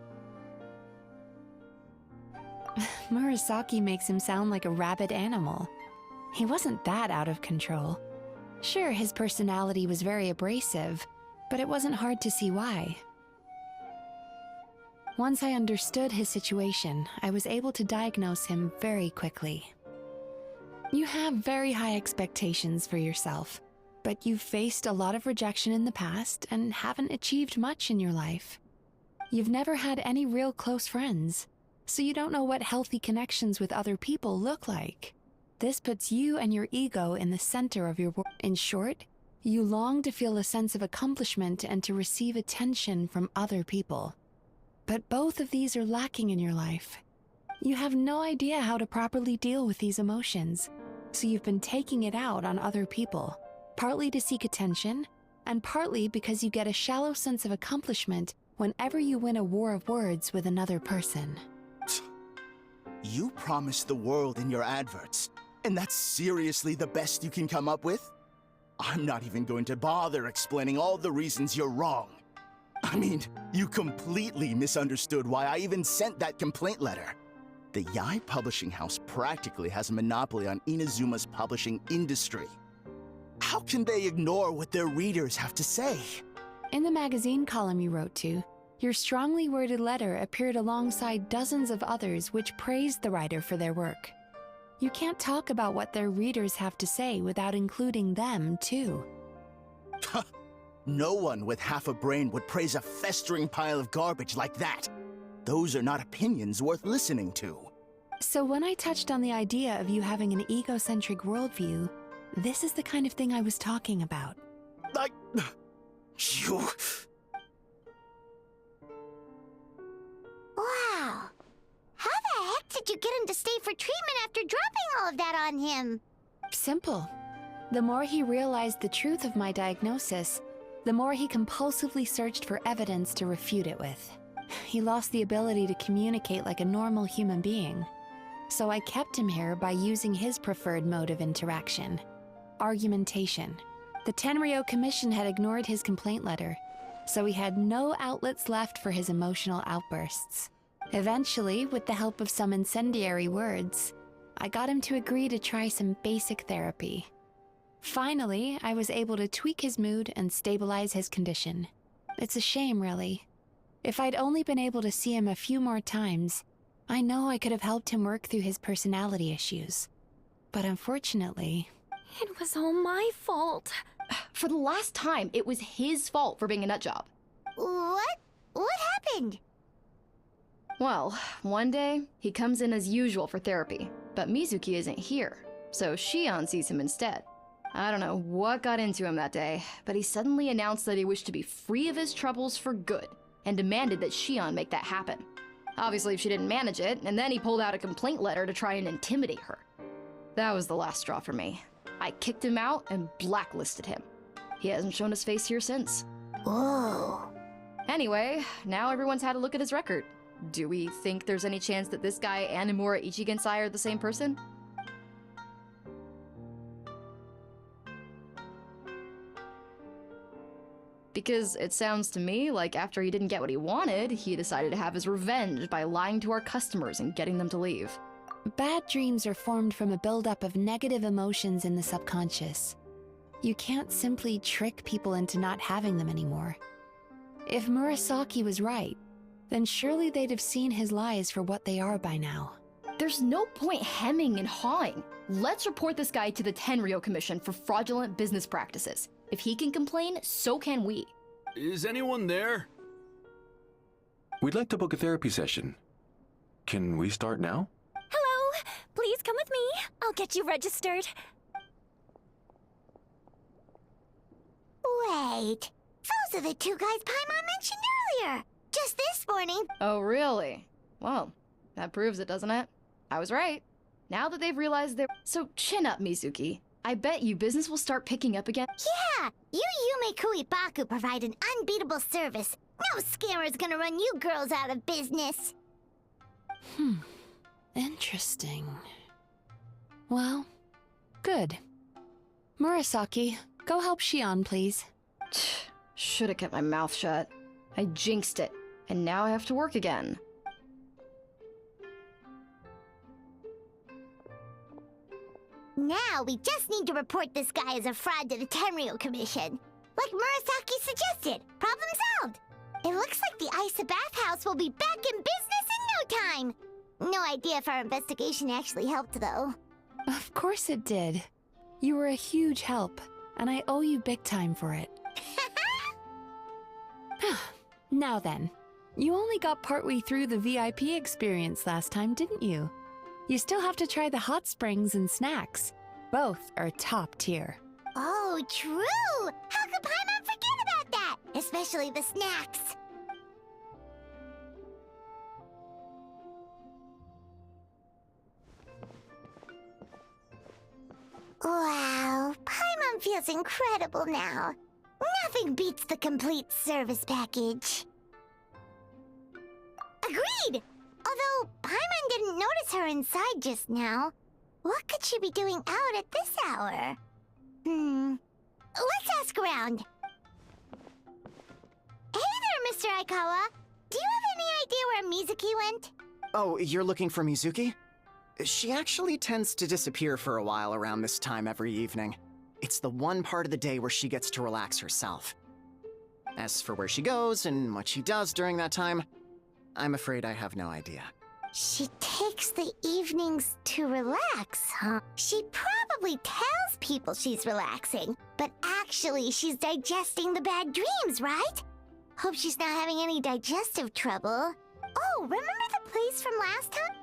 Murasaki makes him sound like a rabid animal. He wasn't that out of control. Sure, his personality was very abrasive, but it wasn't hard to see why. Once I understood his situation, I was able to diagnose him very quickly. You have very high expectations for yourself, but you've faced a lot of rejection in the past and haven't achieved much in your life. You've never had any real close friends, so you don't know what healthy connections with other people look like. This puts you and your ego in the center of your world. In short, you long to feel a sense of accomplishment and to receive attention from other people. But both of these are lacking in your life. You have no idea how to properly deal with these emotions, so you've been taking it out on other people. partly to seek attention, and partly because you get a shallow sense of accomplishment whenever you win a war of words with another person. You promised the world in your adverts, and that's seriously the best you can come up with? I'm not even going to bother explaining all the reasons you're wrong. I mean, you completely misunderstood why I even sent that complaint letter. The Yae Publishing House practically has a monopoly on Inazuma's publishing industry. How can they ignore what their readers have to say? In the magazine column you wrote to, your strongly worded letter appeared alongside dozens of others which praised the writer for their work. You can't talk about what their readers have to say without including them, too. No one with half a brain would praise a festering pile of garbage like that. Those are not opinions worth listening to. So when I touched on the idea of you having an egocentric worldview, this is the kind of thing I was talking about. You... Wow. How the heck did you get him to stay for treatment after dropping all of that on him? Simple. The more he realized the truth of my diagnosis, the more he compulsively searched for evidence to refute it with. He lost the ability to communicate like a normal human being. So I kept him here by using his preferred mode of interaction: argumentation. The Tenryo Commission had ignored his complaint letter, so he had no outlets left for his emotional outbursts. Eventually, with the help of some incendiary words, I got him to agree to try some basic therapy. Finally, I was able to tweak his mood and stabilize his condition. It's a shame, really. If I'd only been able to see him a few more times, I know I could have helped him work through his personality issues. But unfortunately... It was all my fault. For the last time, it was his fault for being a nutjob. What? What happened? Well, one day, he comes in as usual for therapy, but Mizuki isn't here, so Shion sees him instead. I don't know what got into him that day, but he suddenly announced that he wished to be free of his troubles for good, and demanded that Shion make that happen. Obviously, she didn't manage it, and then he pulled out a complaint letter to try and intimidate her. That was the last straw for me. I kicked him out and blacklisted him. He hasn't shown his face here since. Whoa. Anyway, now everyone's had a look at his record. Do we think there's any chance that this guy and Imura Ichigensai are the same person? Because it sounds to me like after he didn't get what he wanted, he decided to have his revenge by lying to our customers and getting them to leave. Bad dreams are formed from a buildup of negative emotions in the subconscious. You can't simply trick people into not having them anymore. If Murasaki was right, then surely they'd have seen his lies for what they are by now. There's no point hemming and hawing. Let's report this guy to the Tenryo Commission for fraudulent business practices. If he can complain, so can we. Is anyone there? We'd like to book a therapy session. Can we start now? Hello! Please come with me. I'll get you registered. Wait. Those are the two guys Paimon mentioned earlier. Just this morning. Oh, really? Well, that proves it, doesn't it? I was right. Now that they've realized they're... So chin up, Mizuki. I bet you business will start picking up again. Yeah! You Yume Kuibaku provide an unbeatable service. No scammer's gonna run you girls out of business. Interesting. Well, good. Murasaki, go help Shion, please. Should have kept my mouth shut. I jinxed it, and now I have to work again. Now we just need to report this guy as a fraud to the Tenryo Commission. Like Murasaki suggested. Problem solved. It looks like the Isa Bathhouse will be back in business in no time. No idea if our investigation actually helped, though. Of course it did. You were a huge help, and I owe you big time for it. Now then, you only got partway through the VIP experience last time, didn't you? You still have to try the hot springs and snacks. Both are top tier. Oh, true! How could Paimon forget about that? Especially the snacks. Wow, Paimon Paimon feels incredible now. Nothing beats the complete service package. Agreed! Although Paimon didn't notice her inside just now. What could she be doing out at this hour? Let's ask around. Hey there, Mr. Aikawa. Do you have any idea where Mizuki went? Oh, you're looking for Mizuki? She actually tends to disappear for a while around this time every evening. It's the one part of the day where she gets to relax herself. As for where she goes and what she does during that time, I'm afraid I have no idea. She takes the evenings to relax, huh? She probably tells people she's relaxing, but actually she's digesting the bad dreams, right? Hope she's not having any digestive trouble. Oh, remember the place from last time?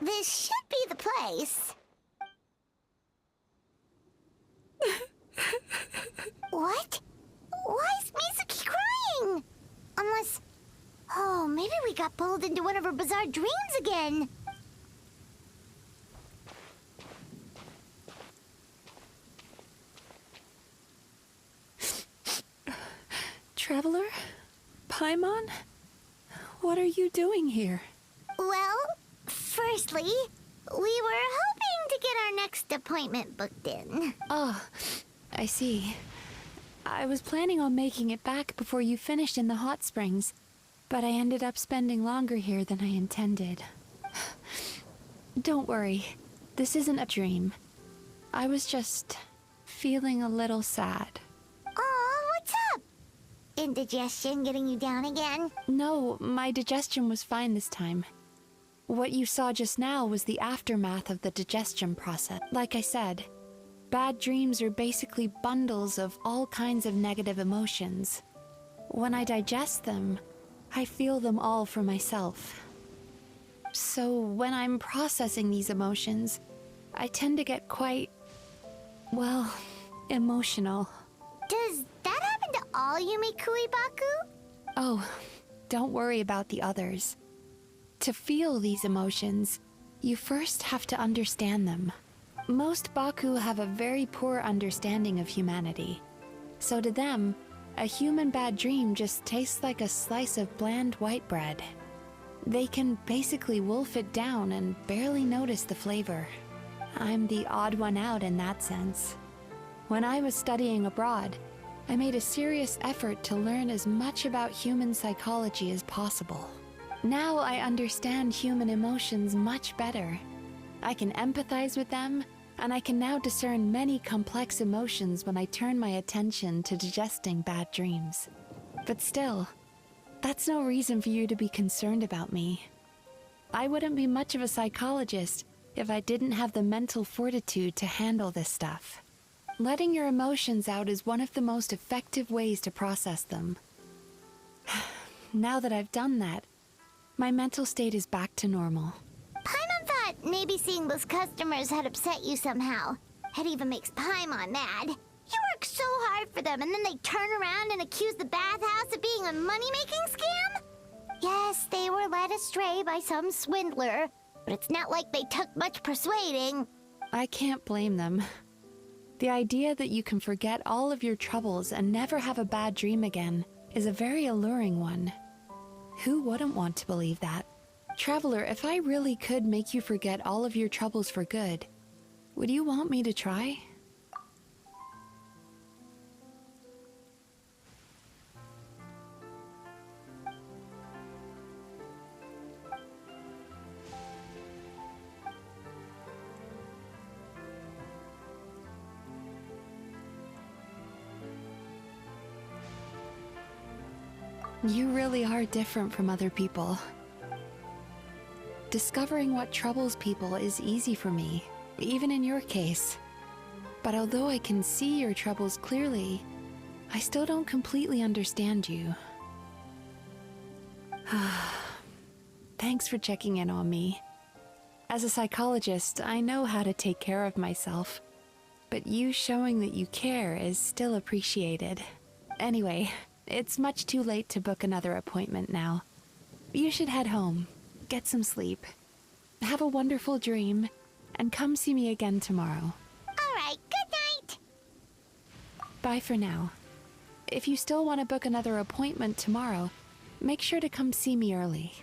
This should be the place. What? Why is Mizuki crying? Unless... Oh, maybe we got pulled into one of her bizarre dreams again. Traveler? Paimon? What are you doing here? Well, firstly, we were hoping to get our next appointment booked in. Oh, I see. I was planning on making it back before you finished in the hot springs, but I ended up spending longer here than I intended. Don't worry, this isn't a dream. I was just feeling a little sad. Aw, what's up? Indigestion getting you down again? No, my digestion was fine this time. What you saw just now was the aftermath of the digestion process. Like I said, bad dreams are basically bundles of all kinds of negative emotions. When I digest them, I feel them all for myself. So when I'm processing these emotions, I tend to get quite, well, emotional. Does that happen to all Yumikui Baku? Oh, don't worry about the others. To feel these emotions, you first have to understand them. Most Baku have a very poor understanding of humanity. So to them, a human bad dream just tastes like a slice of bland white bread. They can basically wolf it down and barely notice the flavor. I'm the odd one out in that sense. When I was studying abroad, I made a serious effort to learn as much about human psychology as possible. Now I understand human emotions much better. I can empathize with them, and I can now discern many complex emotions when I turn my attention to digesting bad dreams. But still, that's no reason for you to be concerned about me. I wouldn't be much of a psychologist if I didn't have the mental fortitude to handle this stuff. Letting your emotions out is one of the most effective ways to process them. Now that I've done that, my mental state is back to normal. Paimon thought maybe seeing those customers had upset you somehow. It even makes Paimon mad. You work so hard for them and then they turn around and accuse the bathhouse of being a money-making scam? Yes, they were led astray by some swindler, but it's not like they took much persuading. I can't blame them. The idea that you can forget all of your troubles and never have a bad dream again is a very alluring one. Who wouldn't want to believe that? Traveler, if I really could make you forget all of your troubles for good, would you want me to try? You really are different from other people. Discovering what troubles people is easy for me, even in your case. But although I can see your troubles clearly, I still don't completely understand you. Thanks for checking in on me. As a psychologist, I know how to take care of myself, but you showing that you care is still appreciated. Anyway, it's much too late to book another appointment now. You should head home, get some sleep, have a wonderful dream, and come see me again tomorrow. All right, good night. Bye for now. If you still want to book another appointment tomorrow, make sure to come see me early.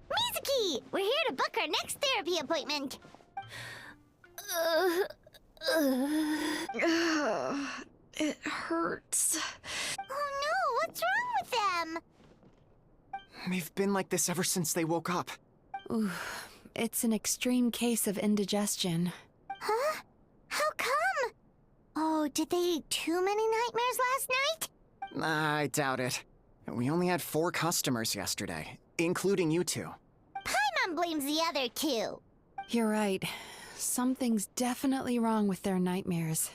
Mizuki, we're here to book our next therapy appointment. It hurts. Oh no, what's wrong with them? They've been like this ever since they woke up. Ooh, it's an extreme case of indigestion. Huh? How come? Oh, did they eat too many nightmares last night? I doubt it. We only had 4 customers yesterday, including you two. Paimon blames the other 2. You're right. Something's definitely wrong with their nightmares.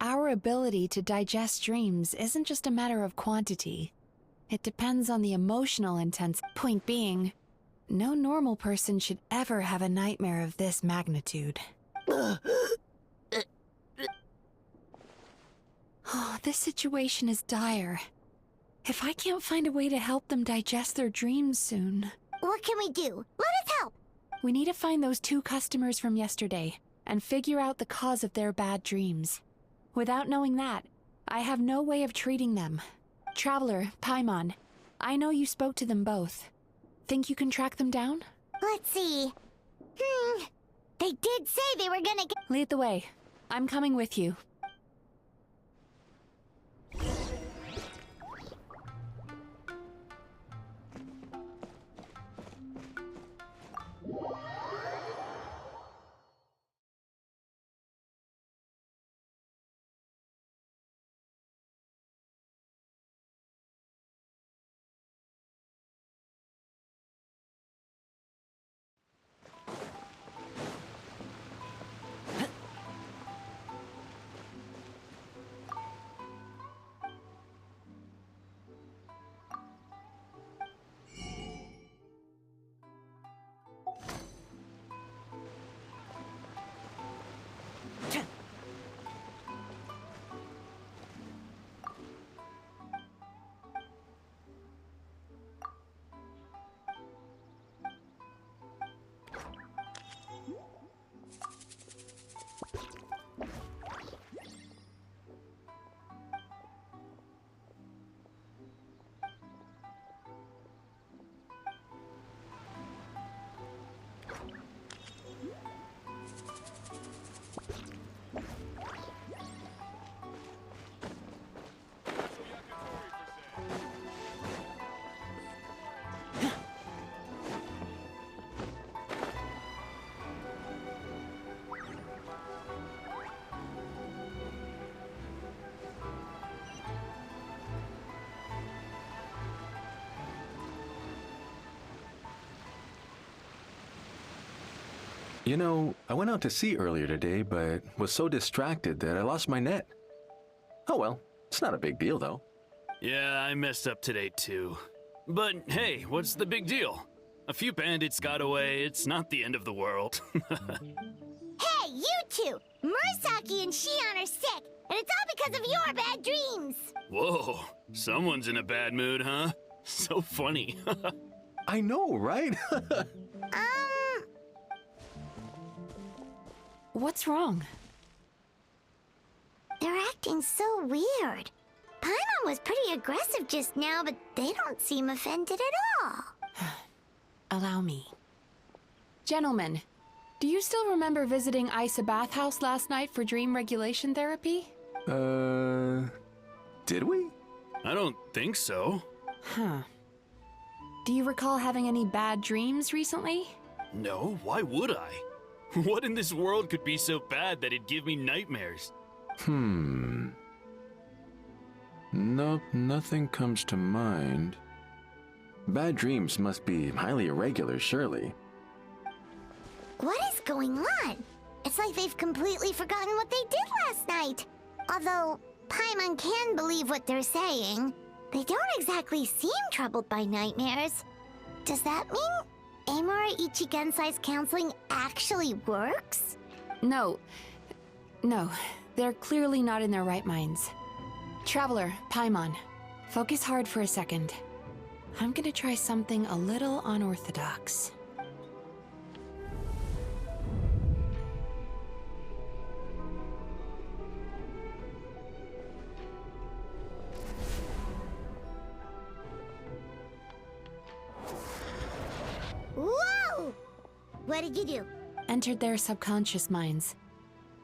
Our ability to digest dreams isn't just a matter of quantity. It depends on the emotional intensity. Point being, no normal person should ever have a nightmare of this magnitude. Oh, this situation is dire. If I can't find a way to help them digest their dreams soon... What can we do? Let us help! We need to find those 2 customers from yesterday and figure out the cause of their bad dreams. Without knowing that, I have no way of treating them. Traveler, Paimon, I know you spoke to them both. Think you can track them down? Let's see. They did say they were gonna get— Lead the way. I'm coming with you. You know, I went out to sea earlier today, but was so distracted that I lost my net. Oh well, it's not a big deal though. Yeah, I messed up today too. But hey, what's the big deal? A few bandits got away, it's not the end of the world. Hey, you two! Murasaki and Shion are sick, and it's all because of your bad dreams! Whoa, someone's in a bad mood, huh? So funny. I know, right? What's wrong? They're acting so weird. Paimon was pretty aggressive just now, but they don't seem offended at all. Allow me. Gentlemen, do you still remember visiting Isa Bathhouse last night for dream regulation therapy? Did we? I don't think so. Huh. Do you recall having any bad dreams recently? No, why would I? What in this world could be so bad that it'd give me nightmares? Nope, nothing comes to mind. Bad dreams must be highly irregular, surely. What is going on? It's like they've completely forgotten what they did last night. Although Paimon can believe what they're saying, they don't exactly seem troubled by nightmares. Does that mean Amura Ichigensai's counseling actually works? No. No, they're clearly not in their right minds. Traveler, Paimon, focus hard for a second. I'm gonna try something a little unorthodox. Whoa! What did you do? Entered their subconscious minds.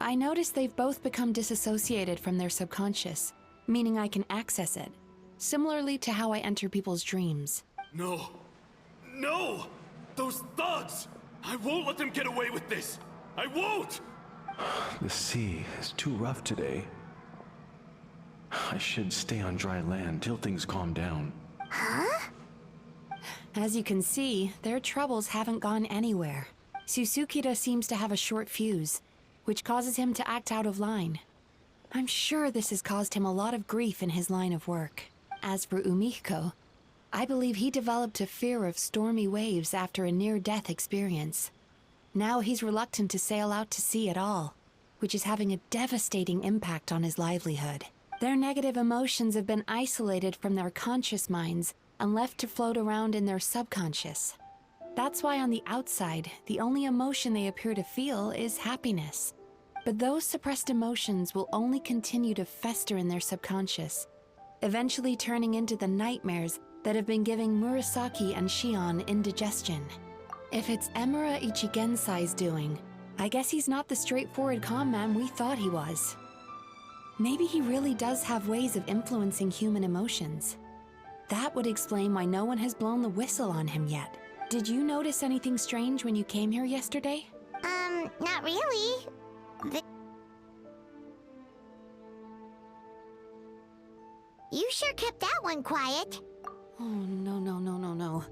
I noticed they've both become disassociated from their subconscious, meaning I can access it, similarly to how I enter people's dreams. No. No! Those thugs! I won't let them get away with this! I won't! The sea is too rough today. I should stay on dry land till things calm down. Huh? As you can see, their troubles haven't gone anywhere. Susukida seems to have a short fuse, which causes him to act out of line. I'm sure this has caused him a lot of grief in his line of work. As for Umihiko, I believe he developed a fear of stormy waves after a near-death experience. Now he's reluctant to sail out to sea at all, which is having a devastating impact on his livelihood. Their negative emotions have been isolated from their conscious minds and left to float around in their subconscious. That's why on the outside, the only emotion they appear to feel is happiness. But those suppressed emotions will only continue to fester in their subconscious, eventually turning into the nightmares that have been giving Murasaki and Shion indigestion. If it's Emura Ichigensai's doing, I guess he's not the straightforward calm man we thought he was. Maybe he really does have ways of influencing human emotions. That would explain why no one has blown the whistle on him yet. Did you notice anything strange when you came here yesterday? Not really. You sure kept that one quiet. Oh, no.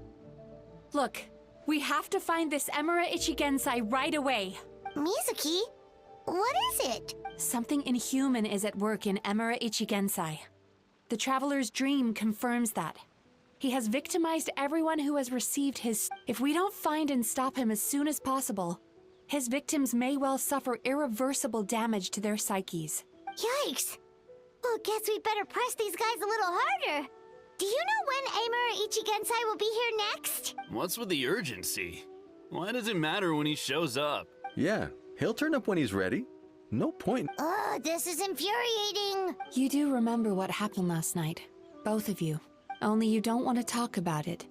Look, we have to find this Emura Ichigensai right away. Mizuki, what is it? Something inhuman is at work in Emura Ichigensai. The Traveler's dream confirms that. He has victimized everyone who has received his... If we don't find and stop him as soon as possible, his victims may well suffer irreversible damage to their psyches. Yikes! Well, guess we better press these guys a little harder. Do you know when Amura Ichigensai will be here next? What's with the urgency? Why does it matter when he shows up? Yeah, he'll turn up when he's ready. No point. Oh, this is infuriating. You do remember what happened last night, both of you. Only you don't want to talk about it,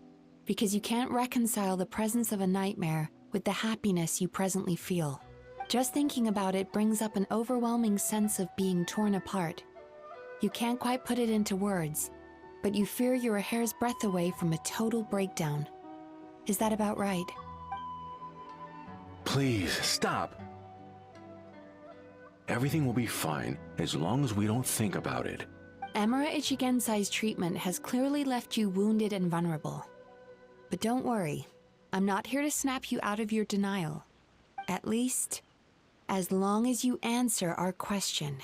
because you can't reconcile the presence of a nightmare with the happiness you presently feel. Just thinking about it brings up an overwhelming sense of being torn apart. You can't quite put it into words, but you fear you're a hair's breadth away from a total breakdown. Is that about right? Please, stop. Everything will be fine as long as we don't think about it. Emura Ichigensai's treatment has clearly left you wounded and vulnerable. But don't worry, I'm not here to snap you out of your denial. At least, as long as you answer our question.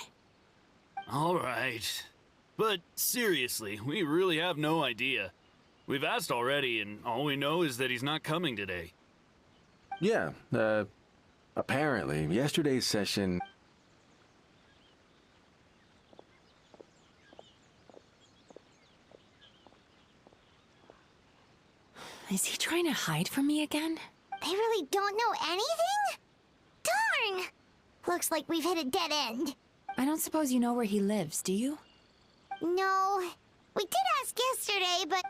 All right. But seriously, we really have no idea. We've asked already, and all we know is that he's not coming today. Yeah, apparently, yesterday's session... Is he trying to hide from me again? They really don't know anything? Darn! Looks like we've hit a dead end. I don't suppose you know where he lives, do you? No. We did ask yesterday, but...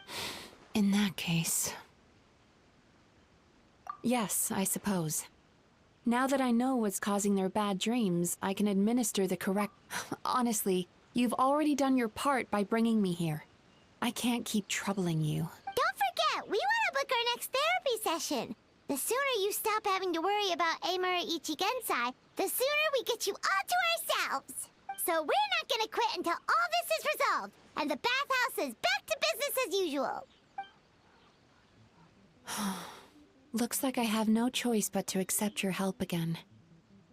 In that case... Yes, I suppose. Now that I know what's causing their bad dreams, I can administer the correct... Honestly, you've already done your part by bringing me here. I can't keep troubling you. Don't forget, we want to book our next therapy session. The sooner you stop having to worry about Amura Ichigensai, the sooner we get you all to ourselves. So we're not gonna quit until all this is resolved, and the bathhouse is back to business as usual. Looks like I have no choice but to accept your help again.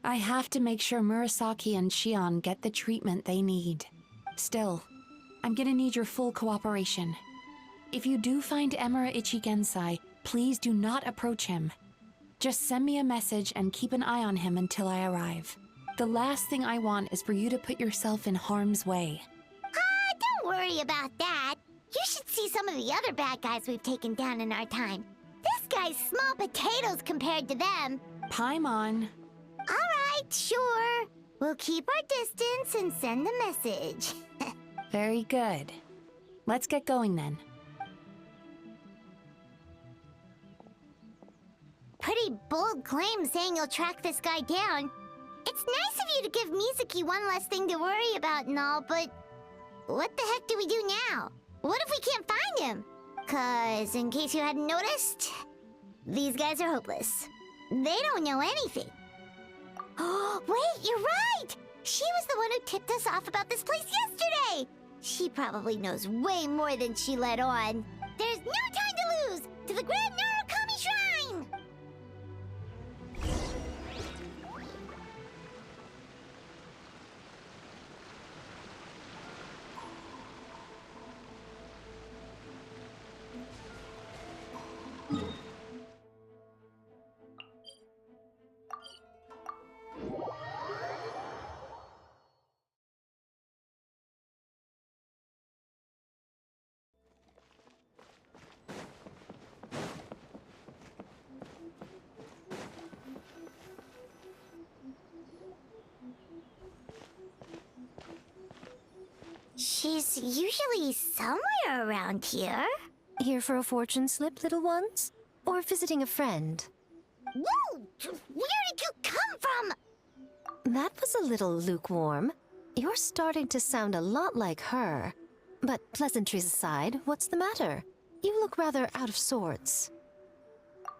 I have to make sure Murasaki and Shion get the treatment they need. Still, I'm gonna need your full cooperation. If you do find Emura Ichigensai, please do not approach him. Just send me a message and keep an eye on him until I arrive. The last thing I want is for you to put yourself in harm's way. Don't worry about that. You should see some of the other bad guys we've taken down in our time. This guy's small potatoes compared to them. Paimon. Alright, sure. We'll keep our distance and send the message. Very good. Let's get going then. Pretty bold claim saying you'll track this guy down. It's nice of you to give Mizuki one less thing to worry about and all, but what the heck do we do now? What if we can't find him? 'Cause, in case you hadn't noticed, these guys are hopeless. They don't know anything. Oh, wait, you're right! She was the one who tipped us off about this place yesterday! She probably knows way more than she let on. There's no time to lose! To the Grand Narukami Shrine! She's usually somewhere around here. Here for a fortune slip, little ones? Or visiting a friend? Whoa! Where did you come from? That was a little lukewarm. You're starting to sound a lot like her. But pleasantries aside, what's the matter? You look rather out of sorts.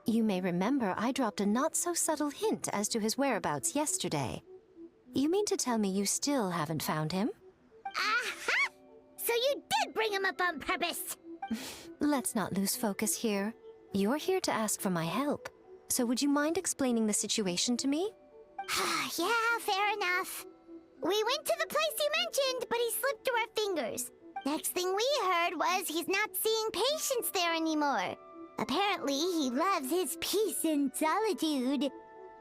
You may remember I dropped a not-so-subtle hint as to his whereabouts yesterday. You mean to tell me you still haven't found him? Aha! So you did bring him up on purpose! Let's not lose focus here. You're here to ask for my help. So would you mind explaining the situation to me? Yeah, fair enough. We went to the place you mentioned, but he slipped through our fingers. Next thing we heard was he's not seeing patients there anymore. Apparently, he loves his peace and solitude.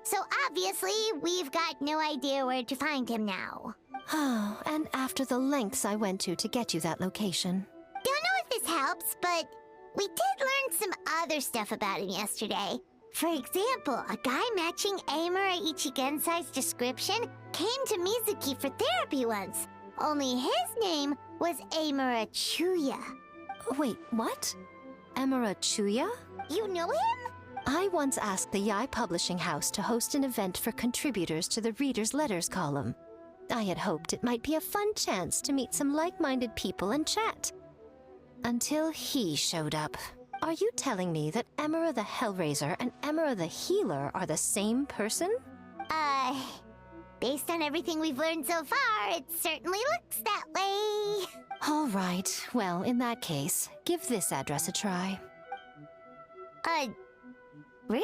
So obviously, we've got no idea where to find him now. Oh, and after the lengths I went to get you that location. Don't know if this helps, but we did learn some other stuff about him yesterday. For example, a guy matching Amura Ichigensai's description came to Mizuki for therapy once. Only his name was Amura Chuya. Wait, what? Amura Chuya? You know him? I once asked the Yae Publishing House to host an event for contributors to the Reader's Letters column. I had hoped it might be a fun chance to meet some like-minded people and chat. Until he showed up. Are you telling me that Emura the Hellraiser and Emura the Healer are the same person? Based on everything we've learned so far, it certainly looks that way. All right, well, in that case, give this address a try. Really?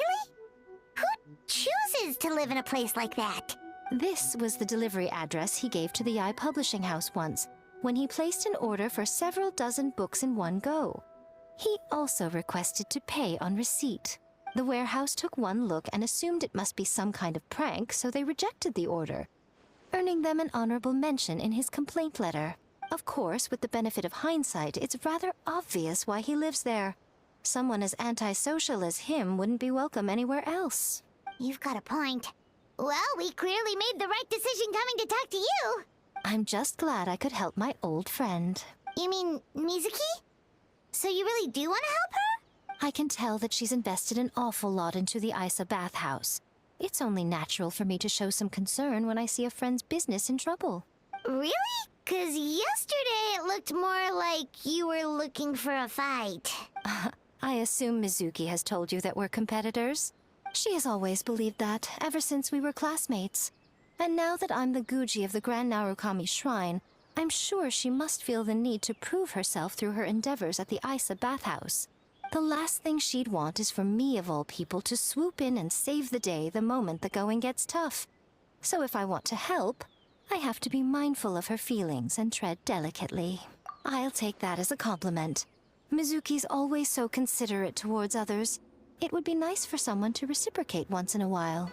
Who chooses to live in a place like that? This was the delivery address he gave to the publishing house once, when he placed an order for several dozen books in one go. He also requested to pay on receipt. The warehouse took one look and assumed it must be some kind of prank, so they rejected the order, earning them an honorable mention in his complaint letter. Of course, with the benefit of hindsight, it's rather obvious why he lives there. Someone as antisocial as him wouldn't be welcome anywhere else. You've got a point. Well, we clearly made the right decision coming to talk to you. I'm just glad I could help my old friend. You mean Mizuki? So you really do want to help her? I can tell that she's invested an awful lot into the Isa bathhouse. It's only natural for me to show some concern when I see a friend's business in trouble. Really? 'Cause yesterday it looked more like you were looking for a fight. I assume Mizuki has told you that we're competitors. She has always believed that, ever since we were classmates. And now that I'm the Guji of the Grand Narukami Shrine, I'm sure she must feel the need to prove herself through her endeavors at the Isa bathhouse. The last thing she'd want is for me, of all people, to swoop in and save the day the moment the going gets tough. So if I want to help, I have to be mindful of her feelings and tread delicately. I'll take that as a compliment. Mizuki's always so considerate towards others. It would be nice for someone to reciprocate once in a while.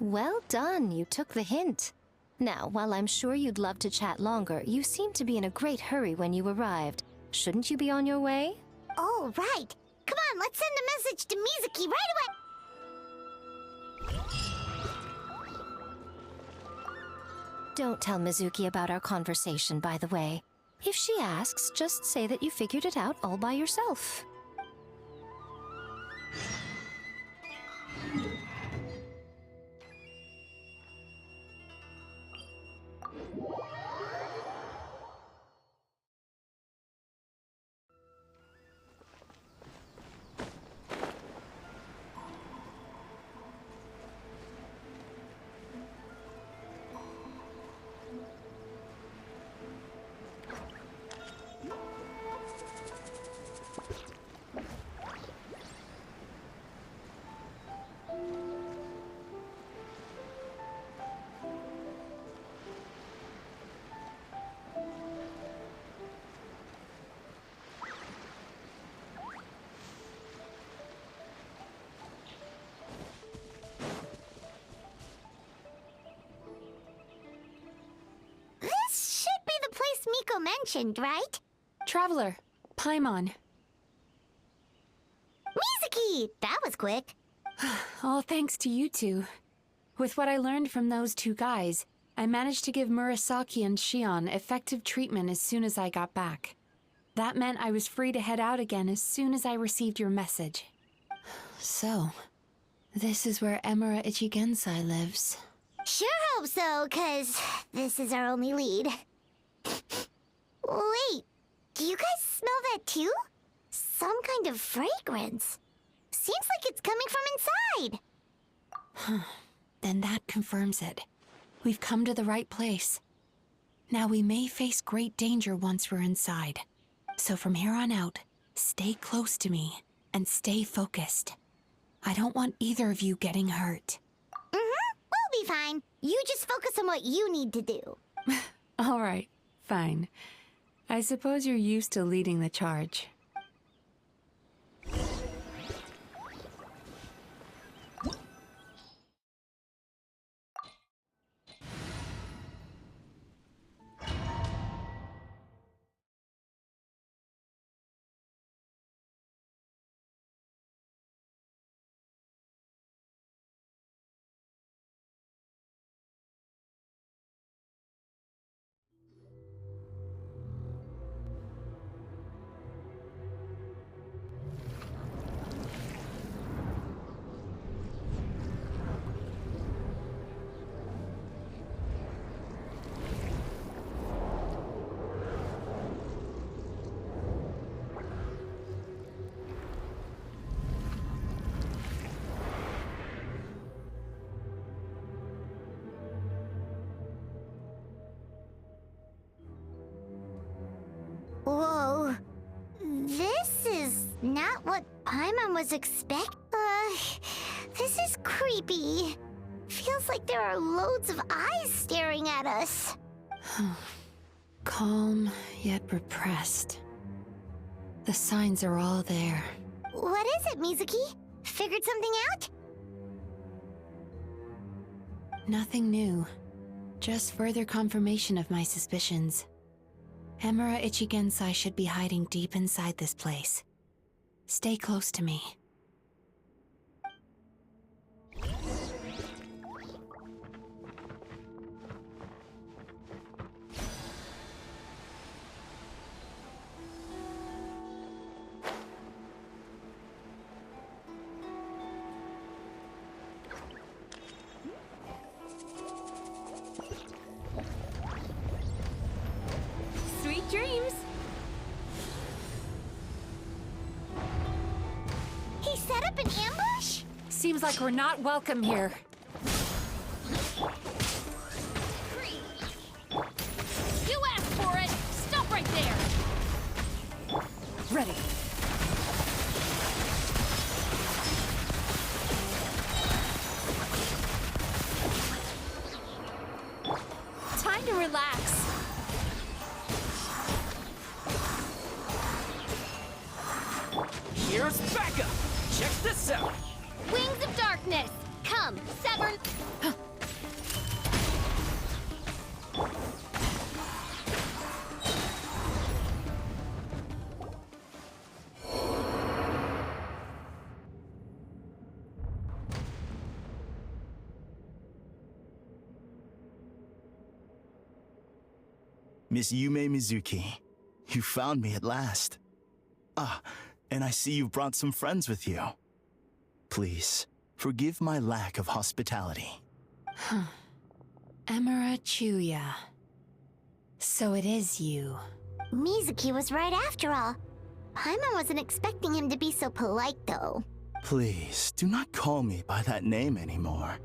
Well done, you took the hint. Now, while I'm sure you'd love to chat longer, you seemed to be in a great hurry when you arrived. Shouldn't you be on your way? Oh, right. Come on, let's send a message to Mizuki right away. Don't tell Mizuki about our conversation, by the way. If she asks, just say that you figured it out all by yourself. This should be the place Miko mentioned, right? Traveler, Paimon. Mizuki! That was quick. All thanks to you two. With what I learned from those two guys, I managed to give Murasaki and Shion effective treatment as soon as I got back. That meant I was free to head out again as soon as I received your message. So, this is where Emura Ichigensai lives. Sure hope so, 'cause this is our only lead. Wait, do you guys smell that too? Some kind of fragrance. Seems like it's coming from inside. Then that confirms it. We've come to the right place. Now we may face great danger once we're inside. So from here on out, stay close to me and stay focused. I don't want either of you getting hurt. We'll be fine. You just focus on what you need to do. All right, fine. I suppose you're used to leading the charge. Whoa. This is not what Paimon was expect. This is creepy. Feels like there are loads of eyes staring at us. Calm, yet repressed. The signs are all there. What is it, Mizuki? Figured something out? Nothing new. Just further confirmation of my suspicions. Emura Ichigensai should be hiding deep inside this place. Stay close to me. Sweet dreams! He set up an ambush? Seems like we're not welcome here. You asked for it! Stop right there! Ready. Time to relax. Here's backup! Check this out! Wings of Darkness! Come, Severn! Miss Yume Mizuki, you found me at last. Ah, and I see you've brought some friends with you. Please, forgive my lack of hospitality. Emura Chuya. So it is you. Mizuki was right after all. Paimon wasn't expecting him to be so polite, though. Please, do not call me by that name anymore.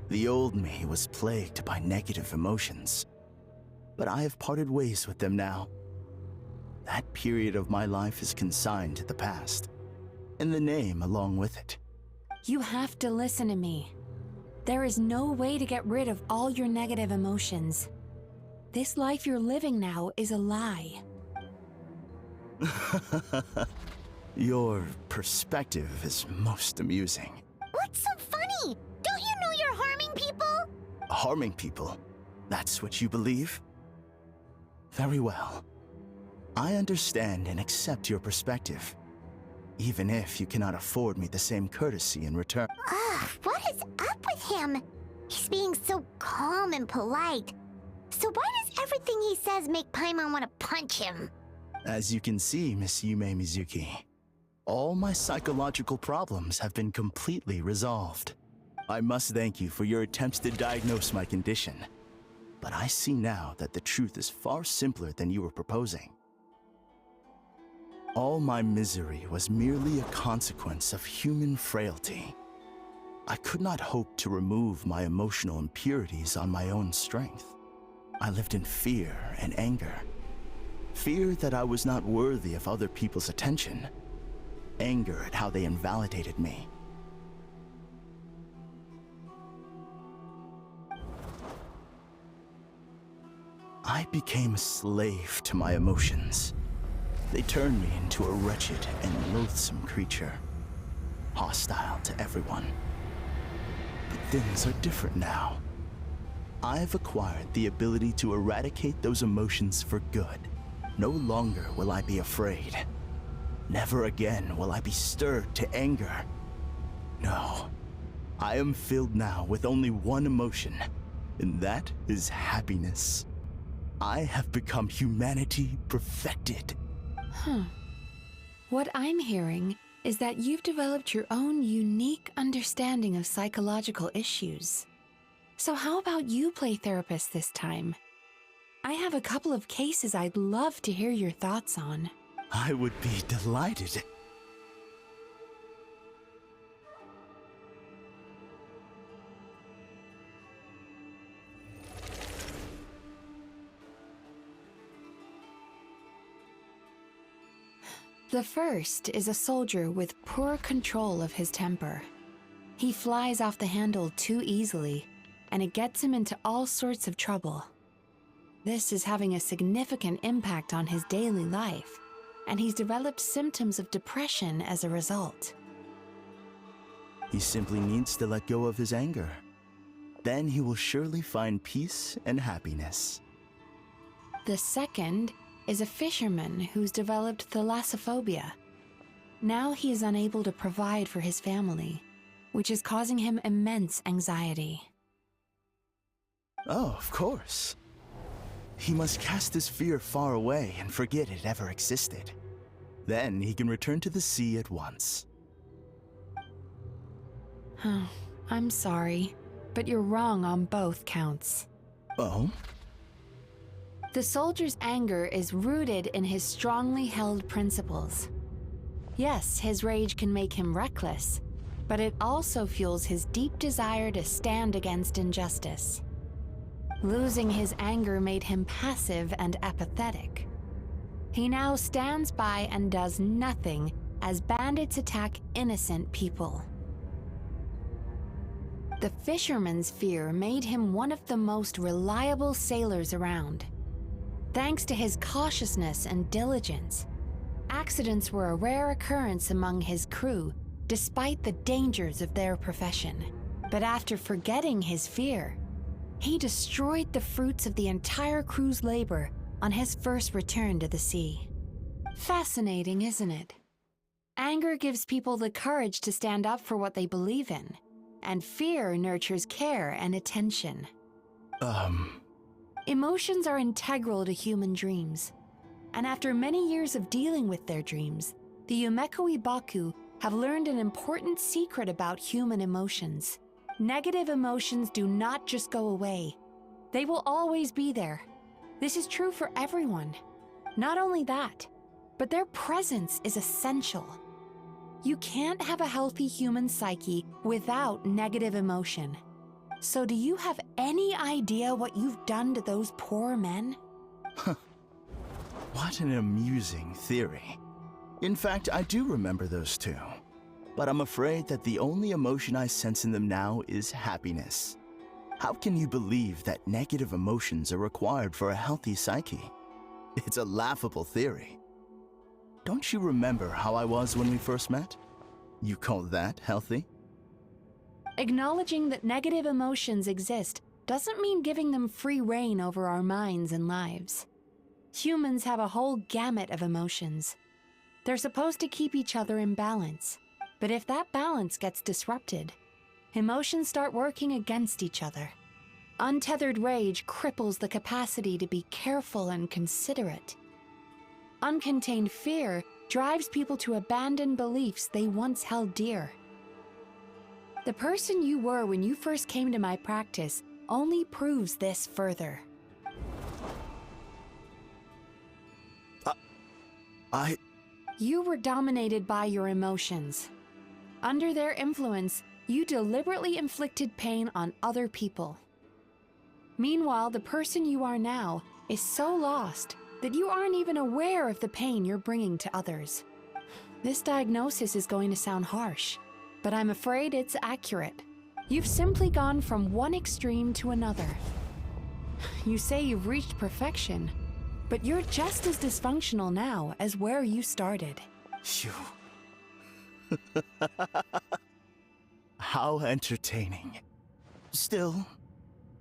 The old me was plagued by negative emotions, but I have parted ways with them now. That period of my life is consigned to the past, and the name along with it. You have to listen to me. There is no way to get rid of all your negative emotions. This life you're living now is a lie. Your perspective is most amusing. What's so funny? Don't you know you're harming people? Harming people? That's what you believe? Very well. I understand and accept your perspective, even if you cannot afford me the same courtesy in return. Ugh, what is up with him? He's being so calm and polite. So why does everything he says make Paimon want to punch him? As you can see, Miss Yume Mizuki, all my psychological problems have been completely resolved. I must thank you for your attempts to diagnose my condition, but I see now that the truth is far simpler than you were proposing. All my misery was merely a consequence of human frailty. I could not hope to remove my emotional impurities on my own strength. I lived in fear and anger. Fear that I was not worthy of other people's attention. Anger at how they invalidated me. I became a slave to my emotions. They turned me into a wretched and loathsome creature, hostile to everyone. But things are different now. I've acquired the ability to eradicate those emotions for good. No longer will I be afraid. Never again will I be stirred to anger. No, I am filled now with only one emotion, and that is happiness. I have become humanity perfected. What I'm hearing is that you've developed your own unique understanding of psychological issues. So how about you play therapist this time? I have a couple of cases I'd love to hear your thoughts on. I would be delighted. The first is a soldier with poor control of his temper. He flies off the handle too easily, and it gets him into all sorts of trouble. This is having a significant impact on his daily life, and he's developed symptoms of depression as a result. He simply needs to let go of his anger. Then he will surely find peace and happiness. The second is a fisherman who's developed thalassophobia. Now he is unable to provide for his family, which is causing him immense anxiety. Oh, of course. He must cast his fear far away and forget it ever existed. Then he can return to the sea at once. I'm sorry, but you're wrong on both counts. Oh? The soldier's anger is rooted in his strongly held principles. Yes, his rage can make him reckless, but it also fuels his deep desire to stand against injustice. Losing his anger made him passive and apathetic. He now stands by and does nothing as bandits attack innocent people. The fisherman's fear made him one of the most reliable sailors around. Thanks to his cautiousness and diligence, accidents were a rare occurrence among his crew, despite the dangers of their profession. But after forgetting his fear, he destroyed the fruits of the entire crew's labor on his first return to the sea. Fascinating, isn't it? Anger gives people the courage to stand up for what they believe in, and fear nurtures care and attention. Emotions are integral to human dreams, and after many years of dealing with their dreams, the Yumeko Ibaku have learned an important secret about human emotions. Negative emotions do not just go away. They will always be there. This is true for everyone. Not only that, but their presence is essential. You can't have a healthy human psyche without negative emotion. So do you have any idea what you've done to those poor men? What an amusing theory. In fact, I do remember those two. But I'm afraid that the only emotion I sense in them now is happiness. How can you believe that negative emotions are required for a healthy psyche? It's a laughable theory. Don't you remember how I was when we first met? You call that healthy? Acknowledging that negative emotions exist doesn't mean giving them free rein over our minds and lives. Humans have a whole gamut of emotions. They're supposed to keep each other in balance. But if that balance gets disrupted, emotions start working against each other. Untethered rage cripples the capacity to be careful and considerate. Uncontained fear drives people to abandon beliefs they once held dear. The person you were when you first came to my practice only proves this further. You were dominated by your emotions. Under their influence, you deliberately inflicted pain on other people. Meanwhile, the person you are now is so lost that you aren't even aware of the pain you're bringing to others. This diagnosis is going to sound harsh, but I'm afraid it's accurate. You've simply gone from one extreme to another. You say you've reached perfection, but you're just as dysfunctional now as where you started. Phew. How entertaining. Still,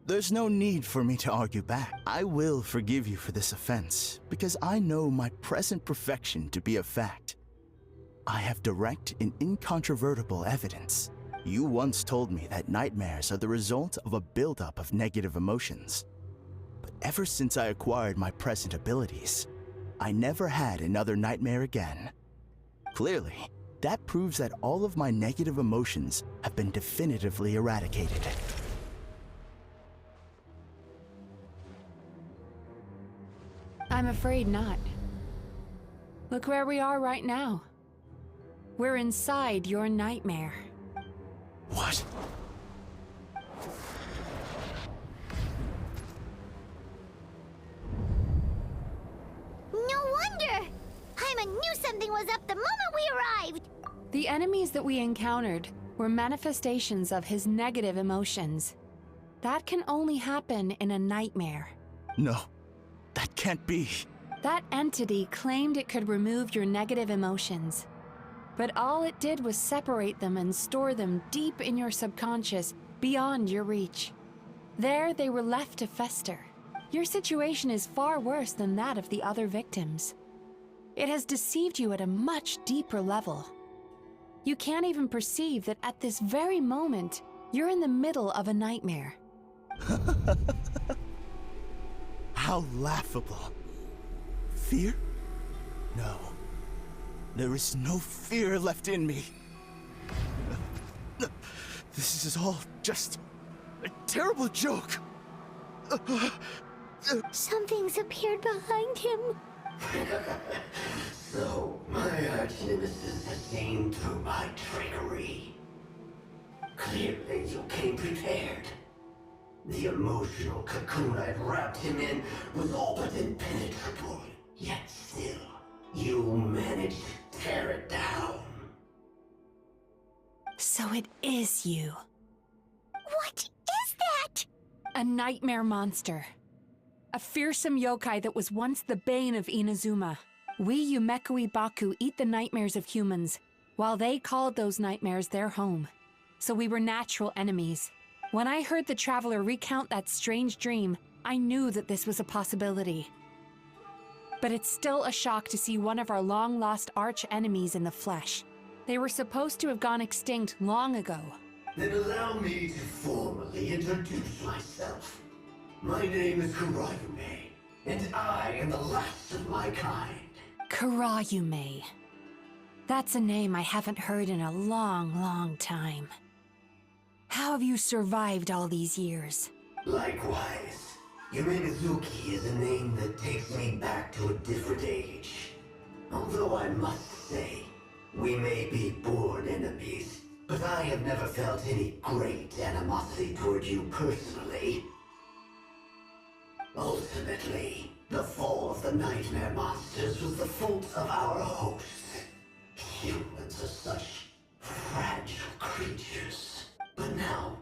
there's no need for me to argue back. I will forgive you for this offense, because I know my present perfection to be a fact. I have direct and incontrovertible evidence. You once told me that nightmares are the result of a buildup of negative emotions. But ever since I acquired my present abilities, I never had another nightmare again. Clearly, that proves that all of my negative emotions have been definitively eradicated. I'm afraid not. Look where we are right now. We're inside your nightmare. What? No wonder! Paimon knew something was up the moment we arrived! The enemies that we encountered were manifestations of his negative emotions. That can only happen in a nightmare. No, that can't be. That entity claimed it could remove your negative emotions. But all it did was separate them and store them deep in your subconscious, beyond your reach. There, they were left to fester. Your situation is far worse than that of the other victims. It has deceived you at a much deeper level. You can't even perceive that at this very moment, you're in the middle of a nightmare. How laughable. Fear? No. There is no fear left in me. This is all just a terrible joke. Something's appeared behind him. So, my arch-nemesis has seen through my trickery. Clearly, you came prepared. The emotional cocoon I'd wrapped him in was all but impenetrable. Yet still, you managed to tear it down. So it is you. What is that? A nightmare monster. A fearsome yokai that was once the bane of Inazuma. We Yumekui Baku eat the nightmares of humans, while they called those nightmares their home. So we were natural enemies. When I heard the traveler recount that strange dream, I knew that this was a possibility. But it's still a shock to see one of our long-lost arch-enemies in the flesh. They were supposed to have gone extinct long ago. Then allow me to formally introduce myself. My name is Kurayume, and I am the last of my kind. Kurayume. That's a name I haven't heard in a long, long time. How have you survived all these years? Likewise, Yumenazuki is a name that takes me back to a different age. Although I must say, we may be born enemies, but I have never felt any great animosity toward you personally. Ultimately, the fall of the nightmare monsters was the fault of our hosts. Humans are such fragile creatures. But now,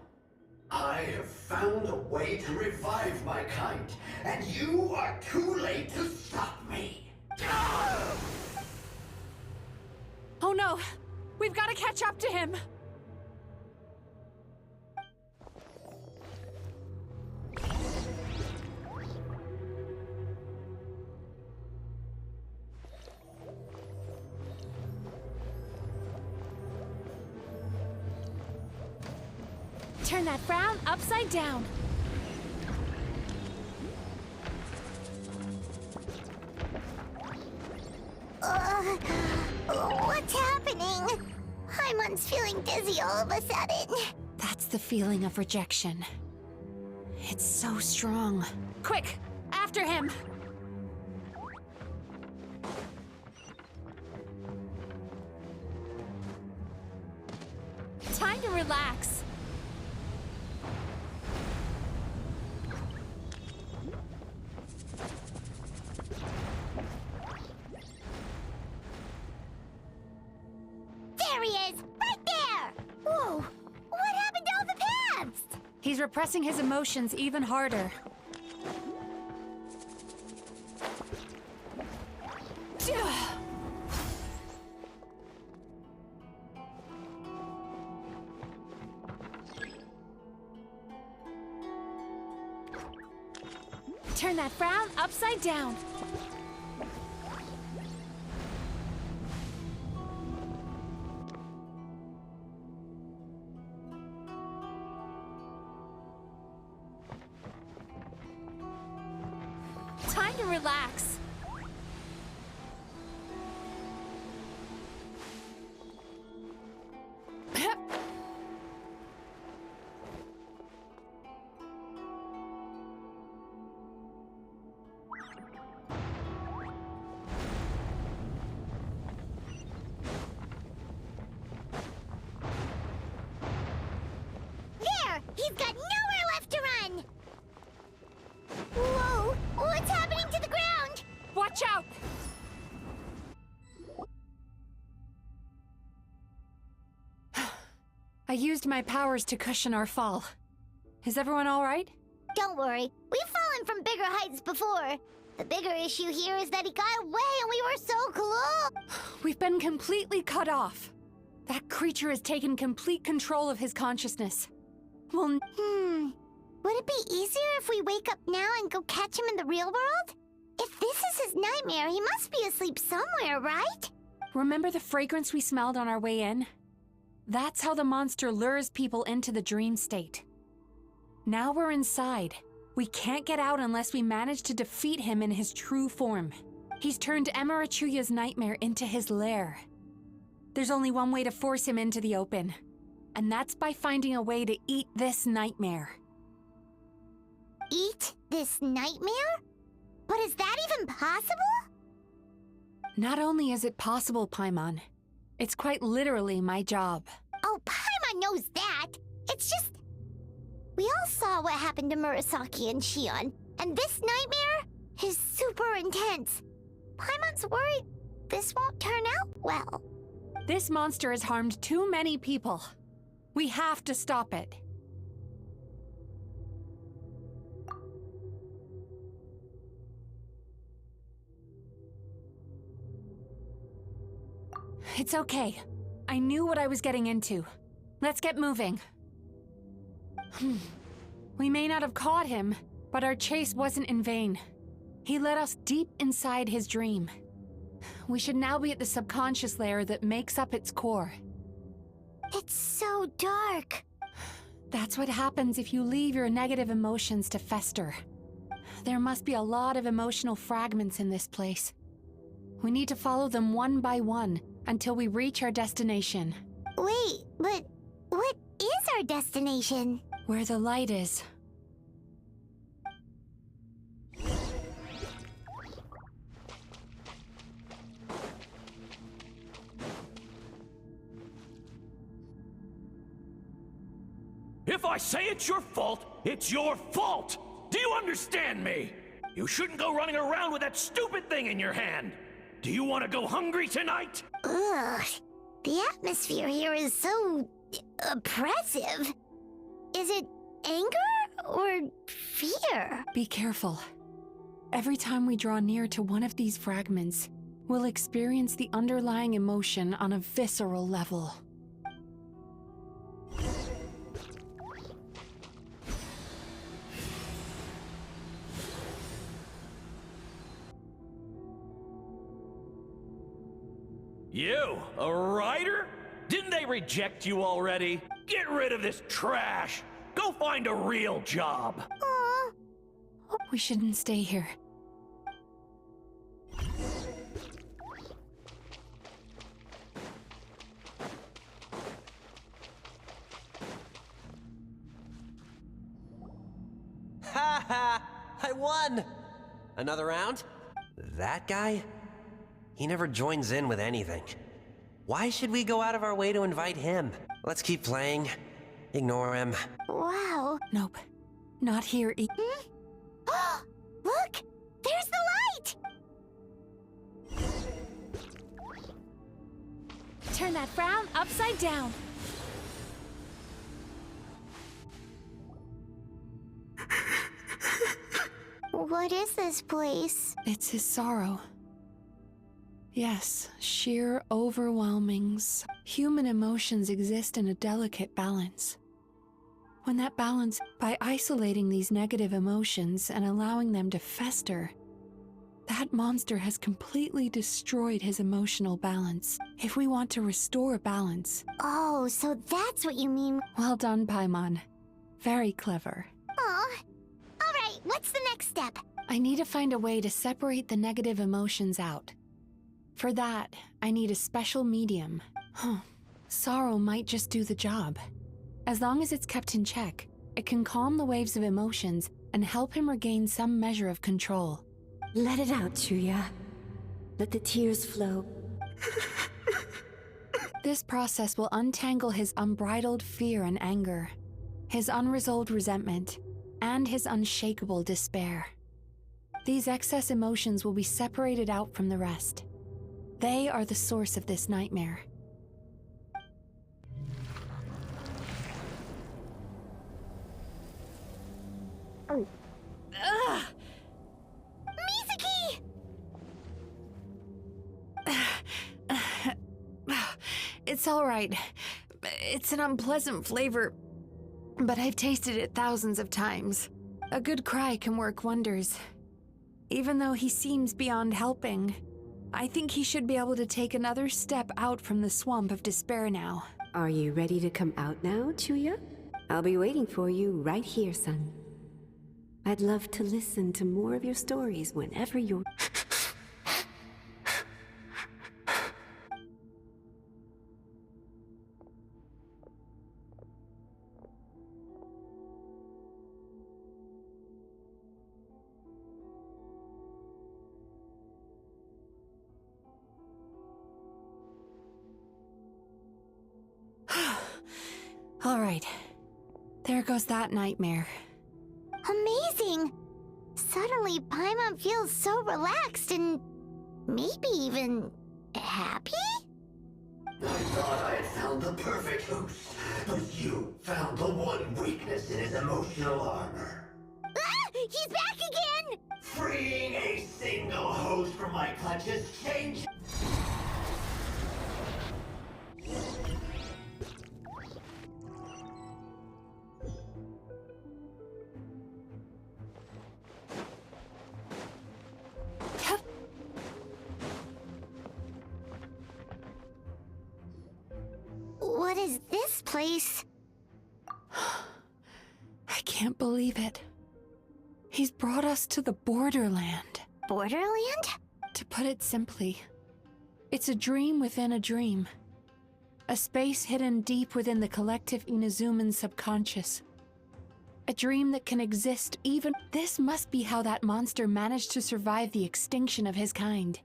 I have found a way to revive my kind, and you are too late to stop me. Oh no! We've got to catch up to him! Turn that frown upside down. What's happening? Haimon's feeling dizzy all of a sudden. That's the feeling of rejection. It's so strong. Quick! After him! Time to relax. There he is! Right there! Whoa! What happened to all the paths? He's repressing his emotions even harder. Turn that frown upside down. Time to relax. There! He's got nowhere left to run! Whoa! What's happening to the ground? Watch out! I used my powers to cushion our fall. Is everyone all right? Don't worry, we've fallen from bigger heights before. The bigger issue here is that he got away and we were so close. We've been completely cut off. That creature has taken complete control of his consciousness. Well, Would it be easier if we wake up now and go catch him in the real world? If this is his nightmare, he must be asleep somewhere, right? remember the fragrance we smelled on our way in? That's how the monster lures people into the dream state. Now we're inside. We can't get out unless we manage to defeat him in his true form. He's turned Emirachuya's nightmare into his lair. There's only one way to force him into the open, and that's by finding a way to eat this nightmare. Eat this nightmare? But is that even possible? Not only is it possible, Paimon, it's quite literally my job. Oh, Paimon knows that. It's just... We all saw what happened to Murasaki and Shion, and this nightmare is super intense. Paimon's worried this won't turn out well. This monster has harmed too many people. We have to stop it. It's okay. I knew what I was getting into. Let's get moving. We may not have caught him, but our chase wasn't in vain. He led us deep inside his dream. We should now be at the subconscious layer that makes up its core. It's so dark. That's what happens if you leave your negative emotions to fester. There must be a lot of emotional fragments in this place. We need to follow them one by one until we reach our destination. Wait, but what is our destination? Where the light is. If I say it's your fault, it's your fault! Do you understand me? You shouldn't go running around with that stupid thing in your hand! Do you want to go hungry tonight? Ugh, the atmosphere here is so... oppressive. Is it anger or fear? Be careful. Every time we draw near to one of these fragments, we'll experience the underlying emotion on a visceral level. You, a writer? Didn't they reject you already? Get rid of this trash! Go find a real job! We shouldn't stay here. Ha ha! I won! Another round? That guy? He never joins in with anything. Why should we go out of our way to invite him? Let's keep playing. Ignore him. Wow. Nope. Not here. Look! There's the light! Turn that frown upside down. What is this place? It's his sorrow. Yes, sheer overwhelmings. Human emotions exist in a delicate balance. When that balance, by isolating these negative emotions and allowing them to fester, that monster has completely destroyed his emotional balance. If we want to restore balance... Oh, so that's what you mean. Well done, Paimon. Very clever. Aw. Alright, what's the next step? I need to find a way to separate the negative emotions out. For that, I need a special medium. Sorrow might just do the job. As long as it's kept in check, it can calm the waves of emotions and help him regain some measure of control. Let it out, Chuya. Let the tears flow. This process will untangle his unbridled fear and anger, his unresolved resentment, and his unshakable despair. These excess emotions will be separated out from the rest. They are the source of this nightmare. Ugh! Mizuki! It's all right. It's an unpleasant flavor, but I've tasted it thousands of times. A good cry can work wonders. Even though he seems beyond helping, I think he should be able to take another step out from the swamp of despair now. Are you ready to come out now, Chuya? I'll be waiting for you right here, son. I'd love to listen to more of your stories whenever you're... All right. There goes that nightmare. Amazing! Suddenly, Paimon feels so relaxed and maybe even happy? I thought I had found the perfect host, but you found the one weakness in his emotional armor. Ah! He's back again! Freeing a single host from my clutches change. What is this place? I can't believe it. He's brought us to the Borderland. Borderland? To put it simply, it's a dream within a dream. A space hidden deep within the collective Inazuman subconscious. A dream that can exist even... This must be how that monster managed to survive the extinction of his kind.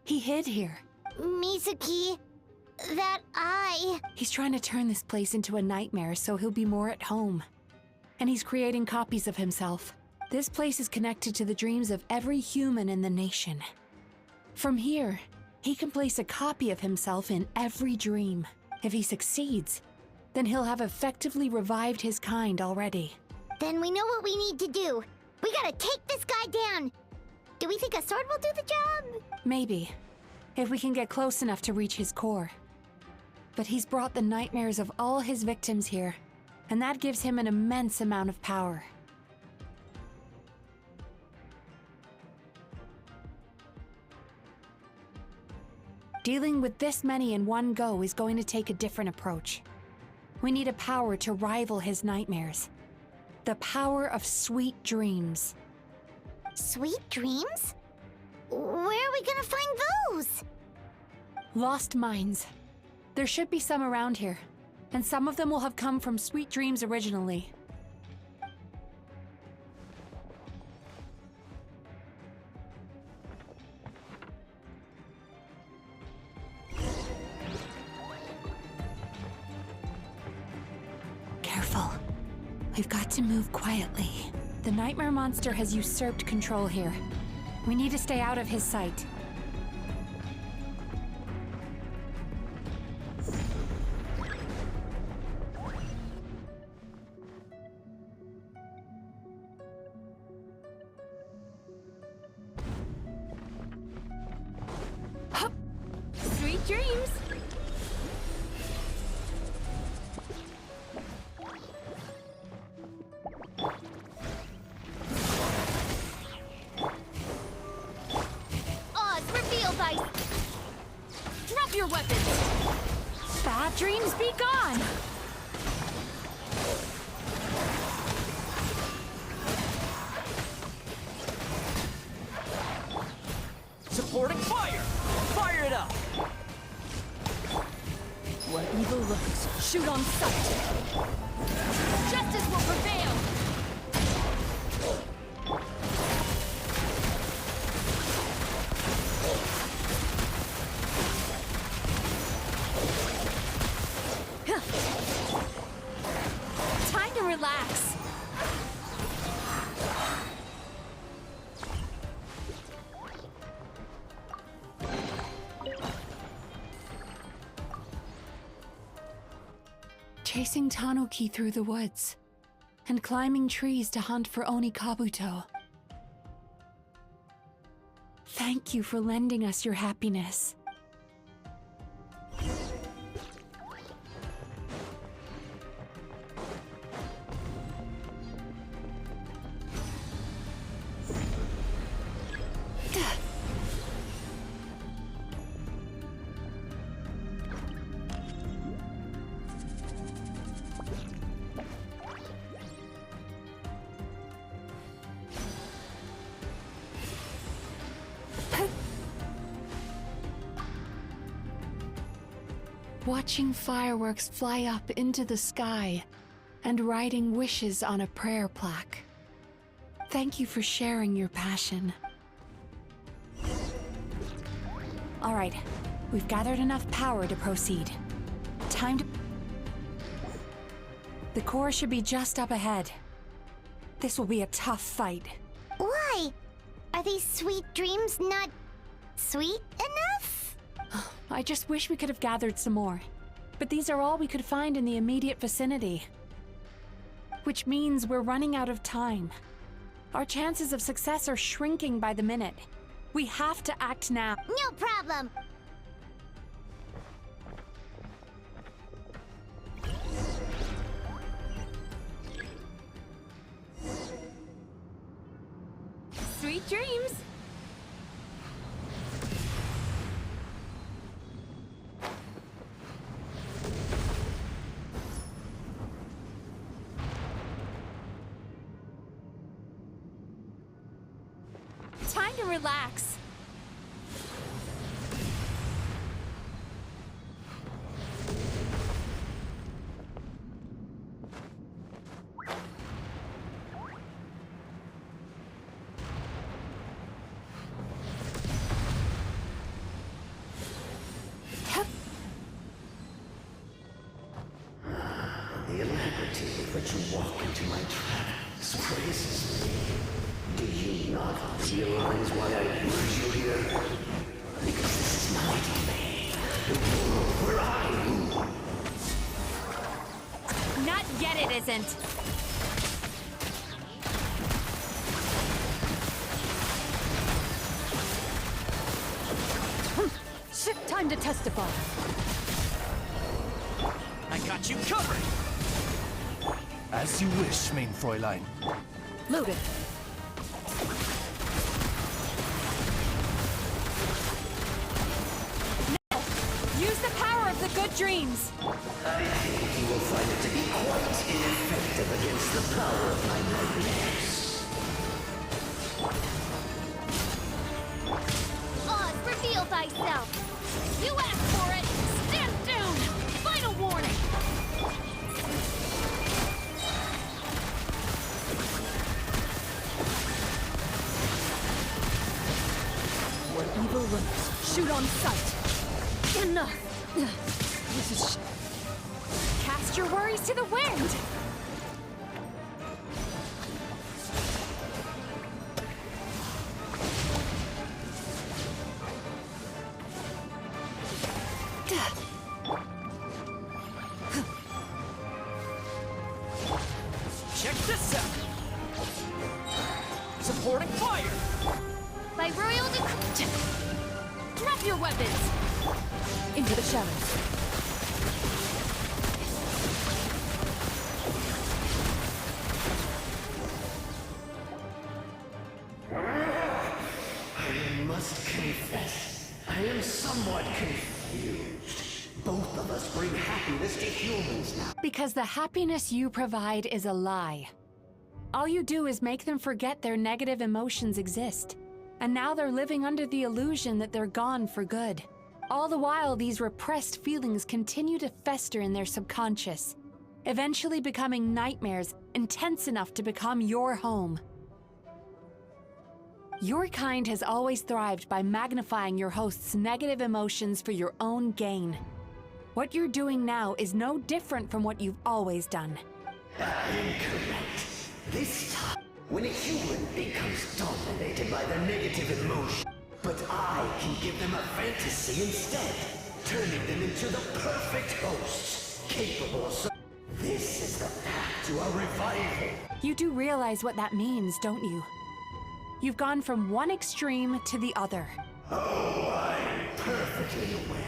He hid here. Mizuki, that eye... He's trying to turn this place into a nightmare so he'll be more at home. And he's creating copies of himself. This place is connected to the dreams of every human in the nation. From here, he can place a copy of himself in every dream. If he succeeds, then he'll have effectively revived his kind already. Then we know what we need to do. We gotta take this guy down. Do we think a sword will do the job? Maybe, if we can get close enough to reach his core. But he's brought the nightmares of all his victims here, and that gives him an immense amount of power. Dealing with this many in one go is going to take a different approach. We need a power to rival his nightmares. The power of sweet dreams. Sweet dreams? Where are we gonna find those? Lost minds. There should be some around here, and some of them will have come from sweet dreams originally. Careful. We've got to move quietly. The nightmare monster has usurped control here. We need to stay out of his sight. Hup! Sweet dreams! Oz, reveal thy... Drop your weapons! Bad dreams be gone! Supporting fire! Fire it up! What evil looks, shoot on sight! Justice will prevail! Time to relax! Chasing Tanuki through the woods. and climbing trees to hunt for Oni Kabuto. Thank you for lending us your happiness. Watching fireworks fly up into the sky and writing wishes on a prayer plaque. Thank you for sharing your passion. All right, we've gathered enough power to proceed. Time to... The core should be just up ahead. This will be a tough fight. Why? Are these sweet dreams not sweet enough? I just wish we could have gathered some more. But these are all we could find in the immediate vicinity. Which means we're running out of time. Our chances of success are shrinking by the minute. We have to act now. No problem. Sweet dreams! Time to relax. The alacrity with which you walk into my trap praises me. Do you not realize why I brought you here? Because this is my domain. The world where I rule. Not yet, it isn't. Shit, time to testify. I got you covered! As you wish, main Fräulein. Loaded. Now, use the power of the good dreams. I think you will find it to be quite ineffective against the power of my nightmares. Oz, reveal thyself. You asked for it. Stand down. Final warning. Where evil runners shoot on sight. Enough. This is Cast your worries to the wind. Check this out! Supporting fire! By royal decree. Drop your weapons. into the shadows. I must confess, I am somewhat confused. Both of us bring happiness to humans now. Because the happiness you provide is a lie. All you do is make them forget their negative emotions exist. And now they're living under the illusion that they're gone for good. All the while, these repressed feelings continue to fester in their subconscious, eventually becoming nightmares intense enough to become your home. Your kind has always thrived by magnifying your host's negative emotions for your own gain. What you're doing now is no different from what you've always done. Incorrect. This time, when a human becomes dominated by their negative emotion, but I can give them a fantasy instead, turning them into the perfect hosts, capable of... This is the path to a revival. You do realize what that means, don't you? You've gone from one extreme to the other. Oh, I'm perfectly aware.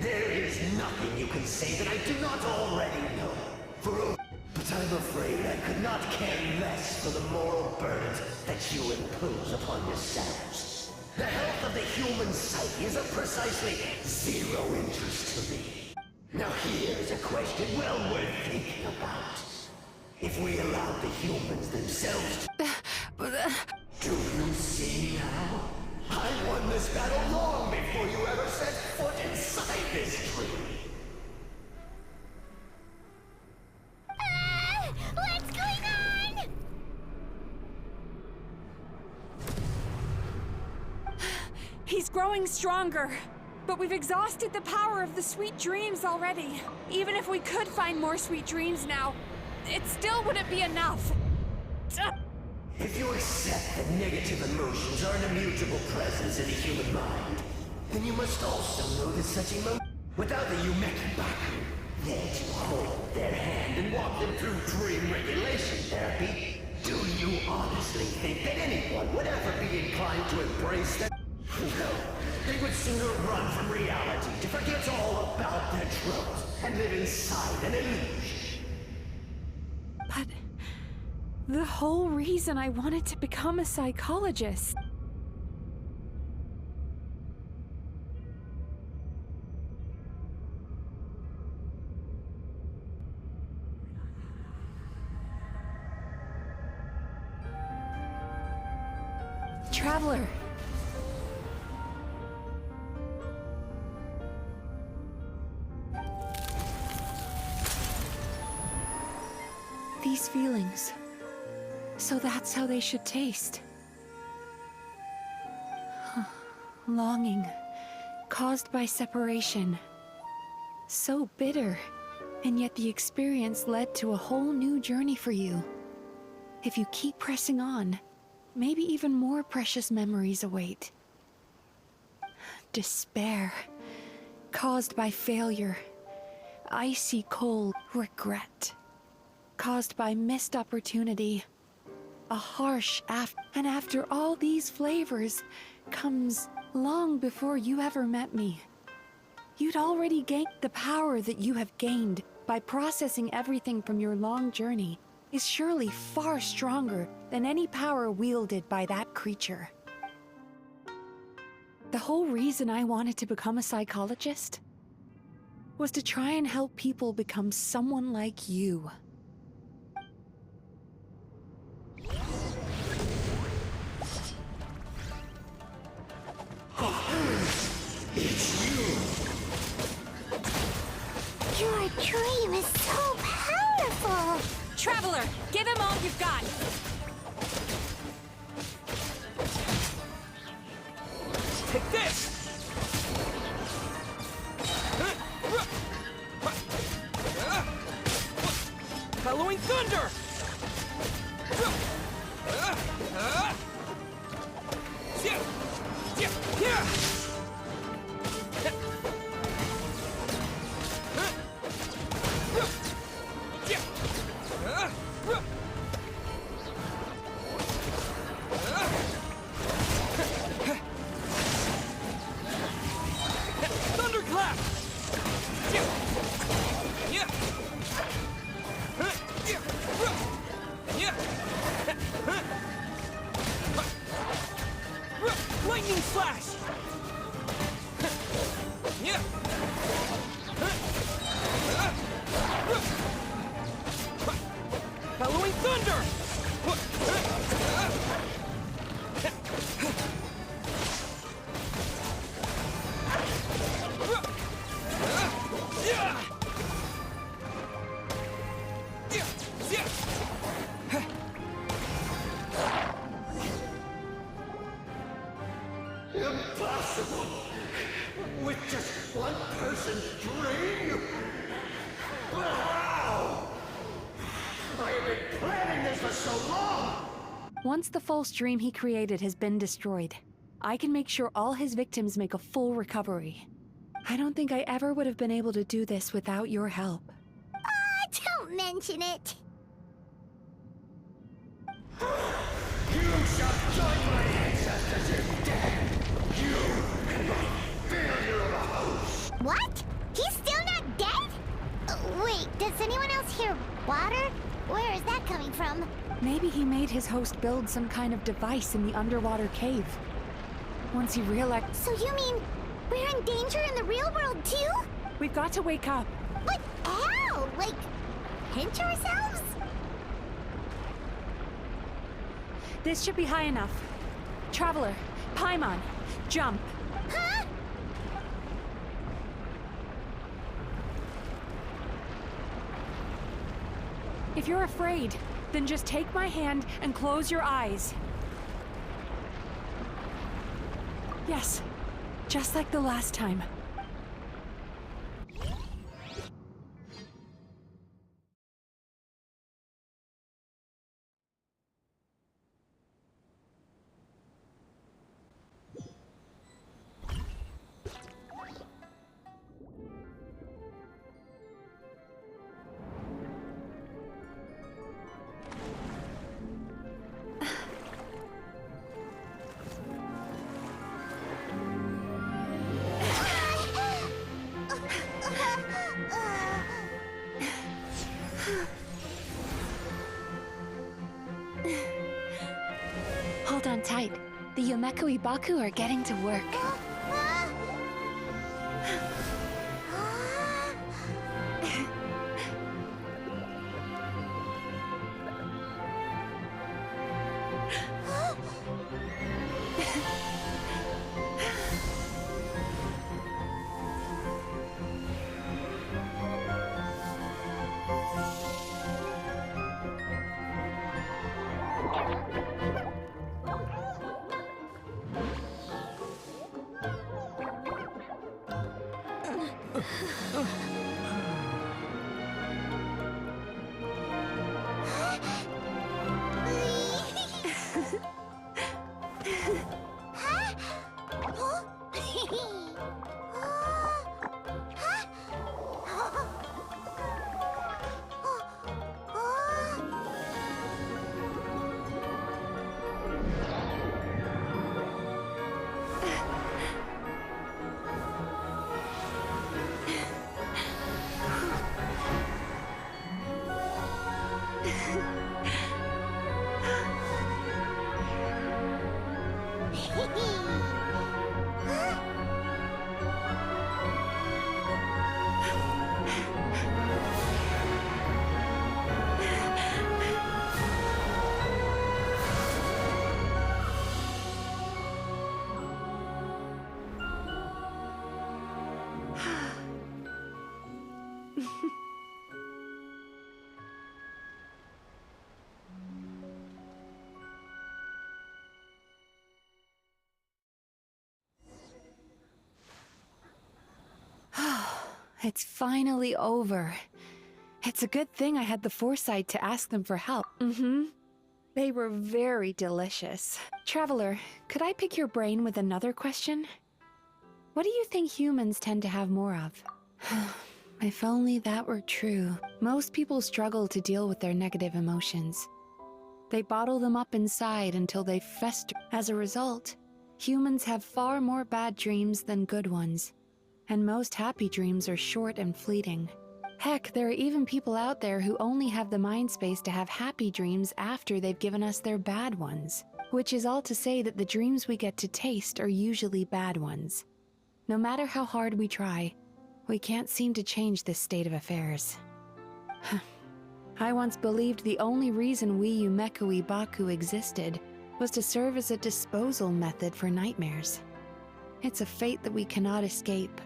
There is nothing you can say that I do not already know. But I'm afraid I could not care less for the moral burdens that you impose upon yourselves. The health of the human psyche is of precisely zero interest to me. Now here's a question well worth thinking about. If we allowed the humans themselves do you see now? I won this battle long before you ever set foot inside this tree. What's going on? He's growing stronger, but we've exhausted the power of the sweet dreams already. Even if we could find more sweet dreams now, it still wouldn't be enough. If you accept that negative emotions are an immutable presence in the human mind, then you must also know that such emotions, without the Yumeki Baku, there to hold their hand and walk them through dream regulation therapy, do you honestly think that anyone would ever be inclined to embrace them? No, they would sooner run from reality to forget all about their troubles and live inside an illusion. But the whole reason I wanted to become a psychologist. Traveler. These feelings. So that's how they should taste. Longing, caused by separation. So bitter, and yet the experience led to a whole new journey for you. If you keep pressing on, maybe even more precious memories await. Despair, caused by failure. Icy cold regret, caused by missed opportunity. A harsh and after all these flavors comes long before you ever met me. You'd already gained the power that you have gained by processing everything from your long journey is surely far stronger than any power wielded by that creature. The whole reason I wanted to become a psychologist was to try and help people become someone like you. It's you! Your dream is so powerful! Traveler, give him all you've got! Take this! Halloween Thunder! Thunderclap! Lightning Flash! Halloween Thunder! Impossible! With just one person's dream? Wow! I have been planning this for so long! Once the false dream he created has been destroyed, I can make sure all his victims make a full recovery. I don't think I ever would have been able to do this without your help. Don't mention it. What? He's still not dead? Wait, does anyone else hear water? Where is that coming from? Maybe he made his host build some kind of device in the underwater cave. Once he realized... So you mean we're in danger in the real world too? We've got to wake up. But how? Like, pinch ourselves? This should be high enough. Traveler, Paimon, jump. Huh? If you're afraid, then just take my hand and close your eyes. Yes, just like the last time. Hold on tight. The Yomeku Ibaku are getting to work. It's finally over. It's a good thing I had the foresight to ask them for help. They were very delicious. Traveler, could I pick your brain with another question? What do you think humans tend to have more of? If only that were true. Most people struggle to deal with their negative emotions. They bottle them up inside until they fester. As a result, humans have far more bad dreams than good ones. And most happy dreams are short and fleeting. Heck, there are even people out there who only have the mind space to have happy dreams after they've given us their bad ones. Which is all to say that the dreams we get to taste are usually bad ones. No matter how hard we try, we can't seem to change this state of affairs. I once believed the only reason we Yomeku Ibaku existed was to serve as a disposal method for nightmares. It's a fate that we cannot escape,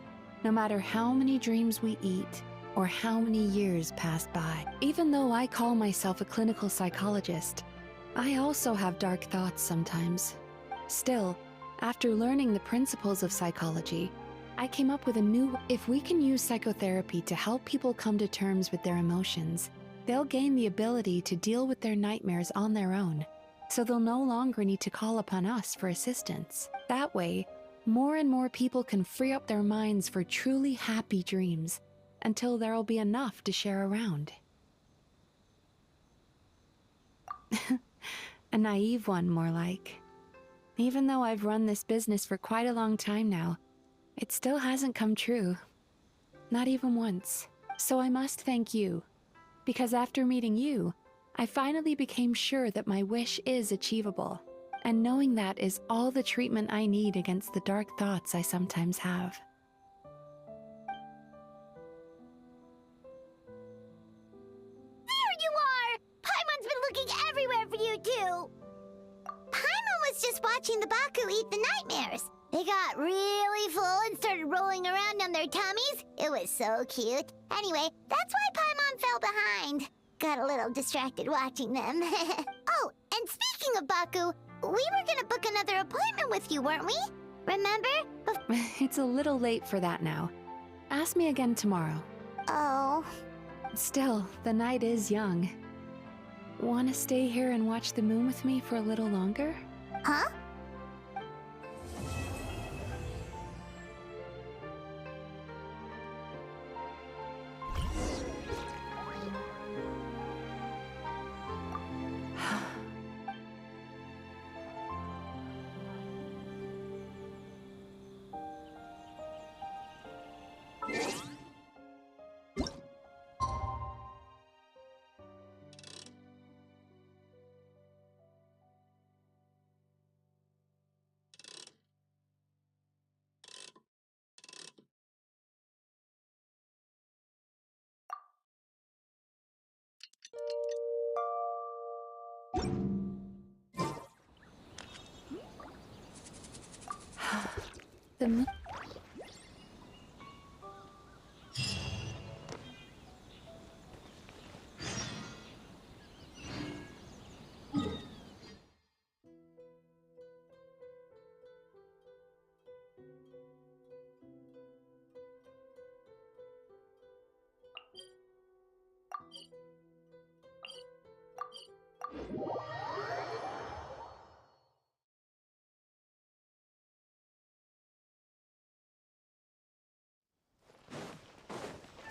no matter how many dreams we eat or how many years pass by. Even though I call myself a clinical psychologist, I also have dark thoughts sometimes. Still, after learning the principles of psychology, I came up with a new... If we can use psychotherapy to help people come to terms with their emotions, they'll gain the ability to deal with their nightmares on their own, so they'll no longer need to call upon us for assistance. That way, more and more people can free up their minds for truly happy dreams, until there'll be enough to share around. A naive one, more like. Even though I've run this business for quite a long time now, it still hasn't come true. Not even once. So I must thank you. Because after meeting you, I finally became sure that my wish is achievable. And knowing that is all the treatment I need against the dark thoughts I sometimes have. There you are! Paimon's been looking everywhere for you, too! Paimon was just watching the Baku eat the nightmares. They got really full and started rolling around on their tummies. It was so cute. Anyway, that's why Paimon fell behind. Got a little distracted watching them. Oh, and speaking of Baku, we were gonna book another appointment with you, weren't we? Remember? It's a little late for that now. Ask me again tomorrow. Oh. Still, the night is young. Wanna stay here and watch the moon with me for a little longer? Huh? The moon.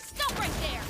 Stop right there!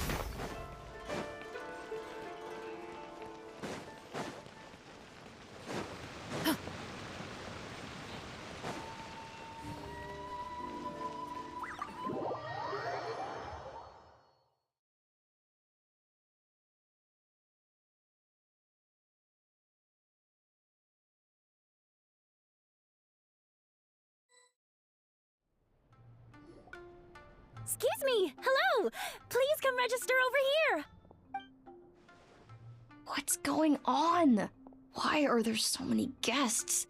Excuse me! Hello! Please come register over here! What's going on? Why are there so many guests?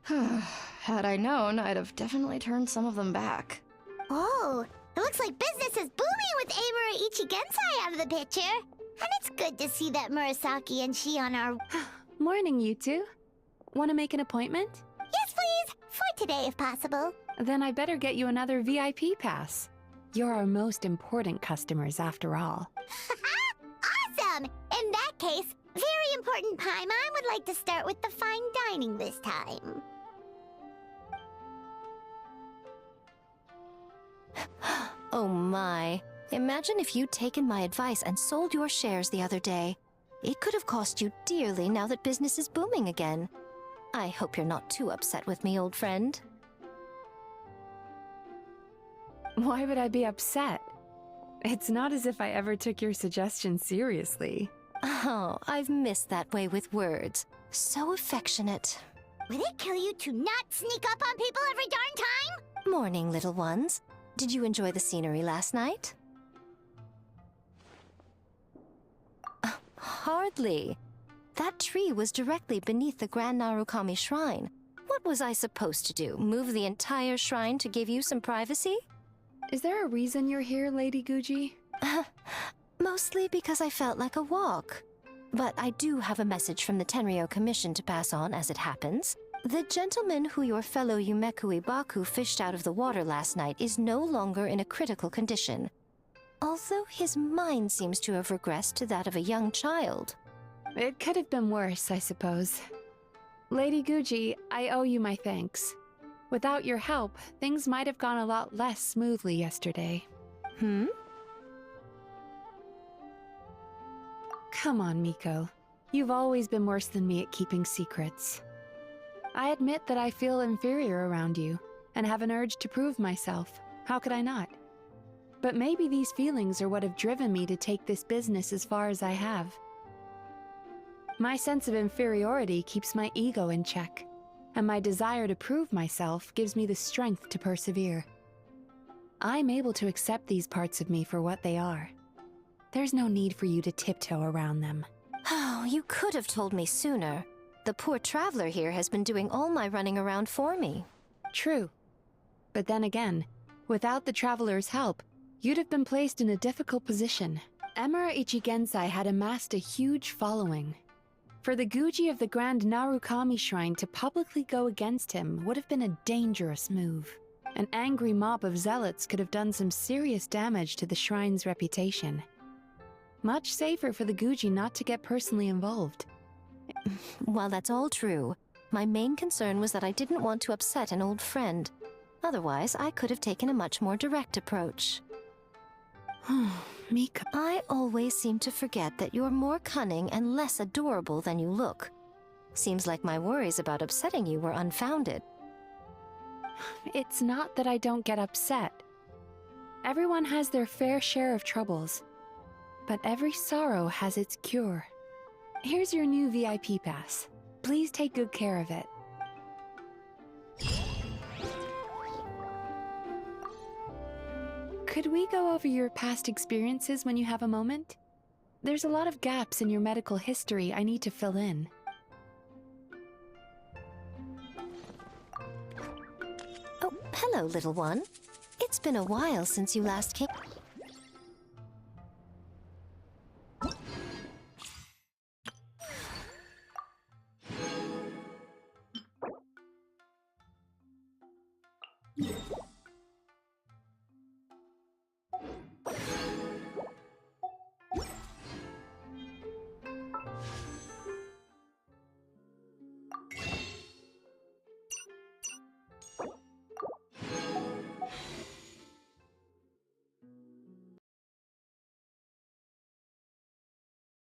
Had I known, I'd have definitely turned some of them back. Oh, it looks like business is booming with Amura Ichigensai out of the picture. And it's good to see that Murasaki and Shion are... Morning, you two. Want to make an appointment? Yes, please! For today, if possible. Then I better get you another VIP pass. You're our most important customers, after all. Awesome! In that case, very important Paimon would like to start with the fine dining this time. Oh my. Imagine if you'd taken my advice and sold your shares the other day. It could have cost you dearly now that business is booming again. I hope you're not too upset with me, old friend. Why would I be upset? It's not as if I ever took your suggestion seriously. Oh, I've missed that way with words. So affectionate. Would it kill you to not sneak up on people every darn time? Morning, little ones. Did you enjoy the scenery last night? Hardly. That tree was directly beneath the Grand Narukami Shrine. What was I supposed to do? Move the entire shrine to give you some privacy? Is there a reason you're here, Lady Guji? Mostly because I felt like a walk. But I do have a message from the Tenryo Commission to pass on as it happens. The gentleman who your fellow Yumekui Baku fished out of the water last night is no longer in a critical condition. Although his mind seems to have regressed to that of a young child. It could have been worse, I suppose. Lady Guji, I owe you my thanks. Without your help, things might have gone a lot less smoothly yesterday. Come on, Miko. You've always been worse than me at keeping secrets. I admit that I feel inferior around you, and have an urge to prove myself. How could I not? But maybe these feelings are what have driven me to take this business as far as I have. My sense of inferiority keeps my ego in check, and my desire to prove myself gives me the strength to persevere. I'm able to accept these parts of me for what they are. There's no need for you to tiptoe around them. Oh, you could have told me sooner. The poor traveler here has been doing all my running around for me. True. But then again, without the traveler's help, you'd have been placed in a difficult position. Emura Ichigensai had amassed a huge following. For the Guji of the Grand Narukami Shrine to publicly go against him would have been a dangerous move. An angry mob of zealots could have done some serious damage to the shrine's reputation. Much safer for the Guji not to get personally involved. While that's all true, my main concern was that I didn't want to upset an old friend. Otherwise, I could have taken a much more direct approach. Mika. I always seem to forget that you're more cunning and less adorable than you look. Seems like my worries about upsetting you were unfounded. It's not that I don't get upset. Everyone has their fair share of troubles. But every sorrow has its cure. Here's your new VIP pass. Please take good care of it. Could we go over your past experiences when you have a moment? There's a lot of gaps in your medical history I need to fill in. Oh, hello, little one. It's been a while since you last came.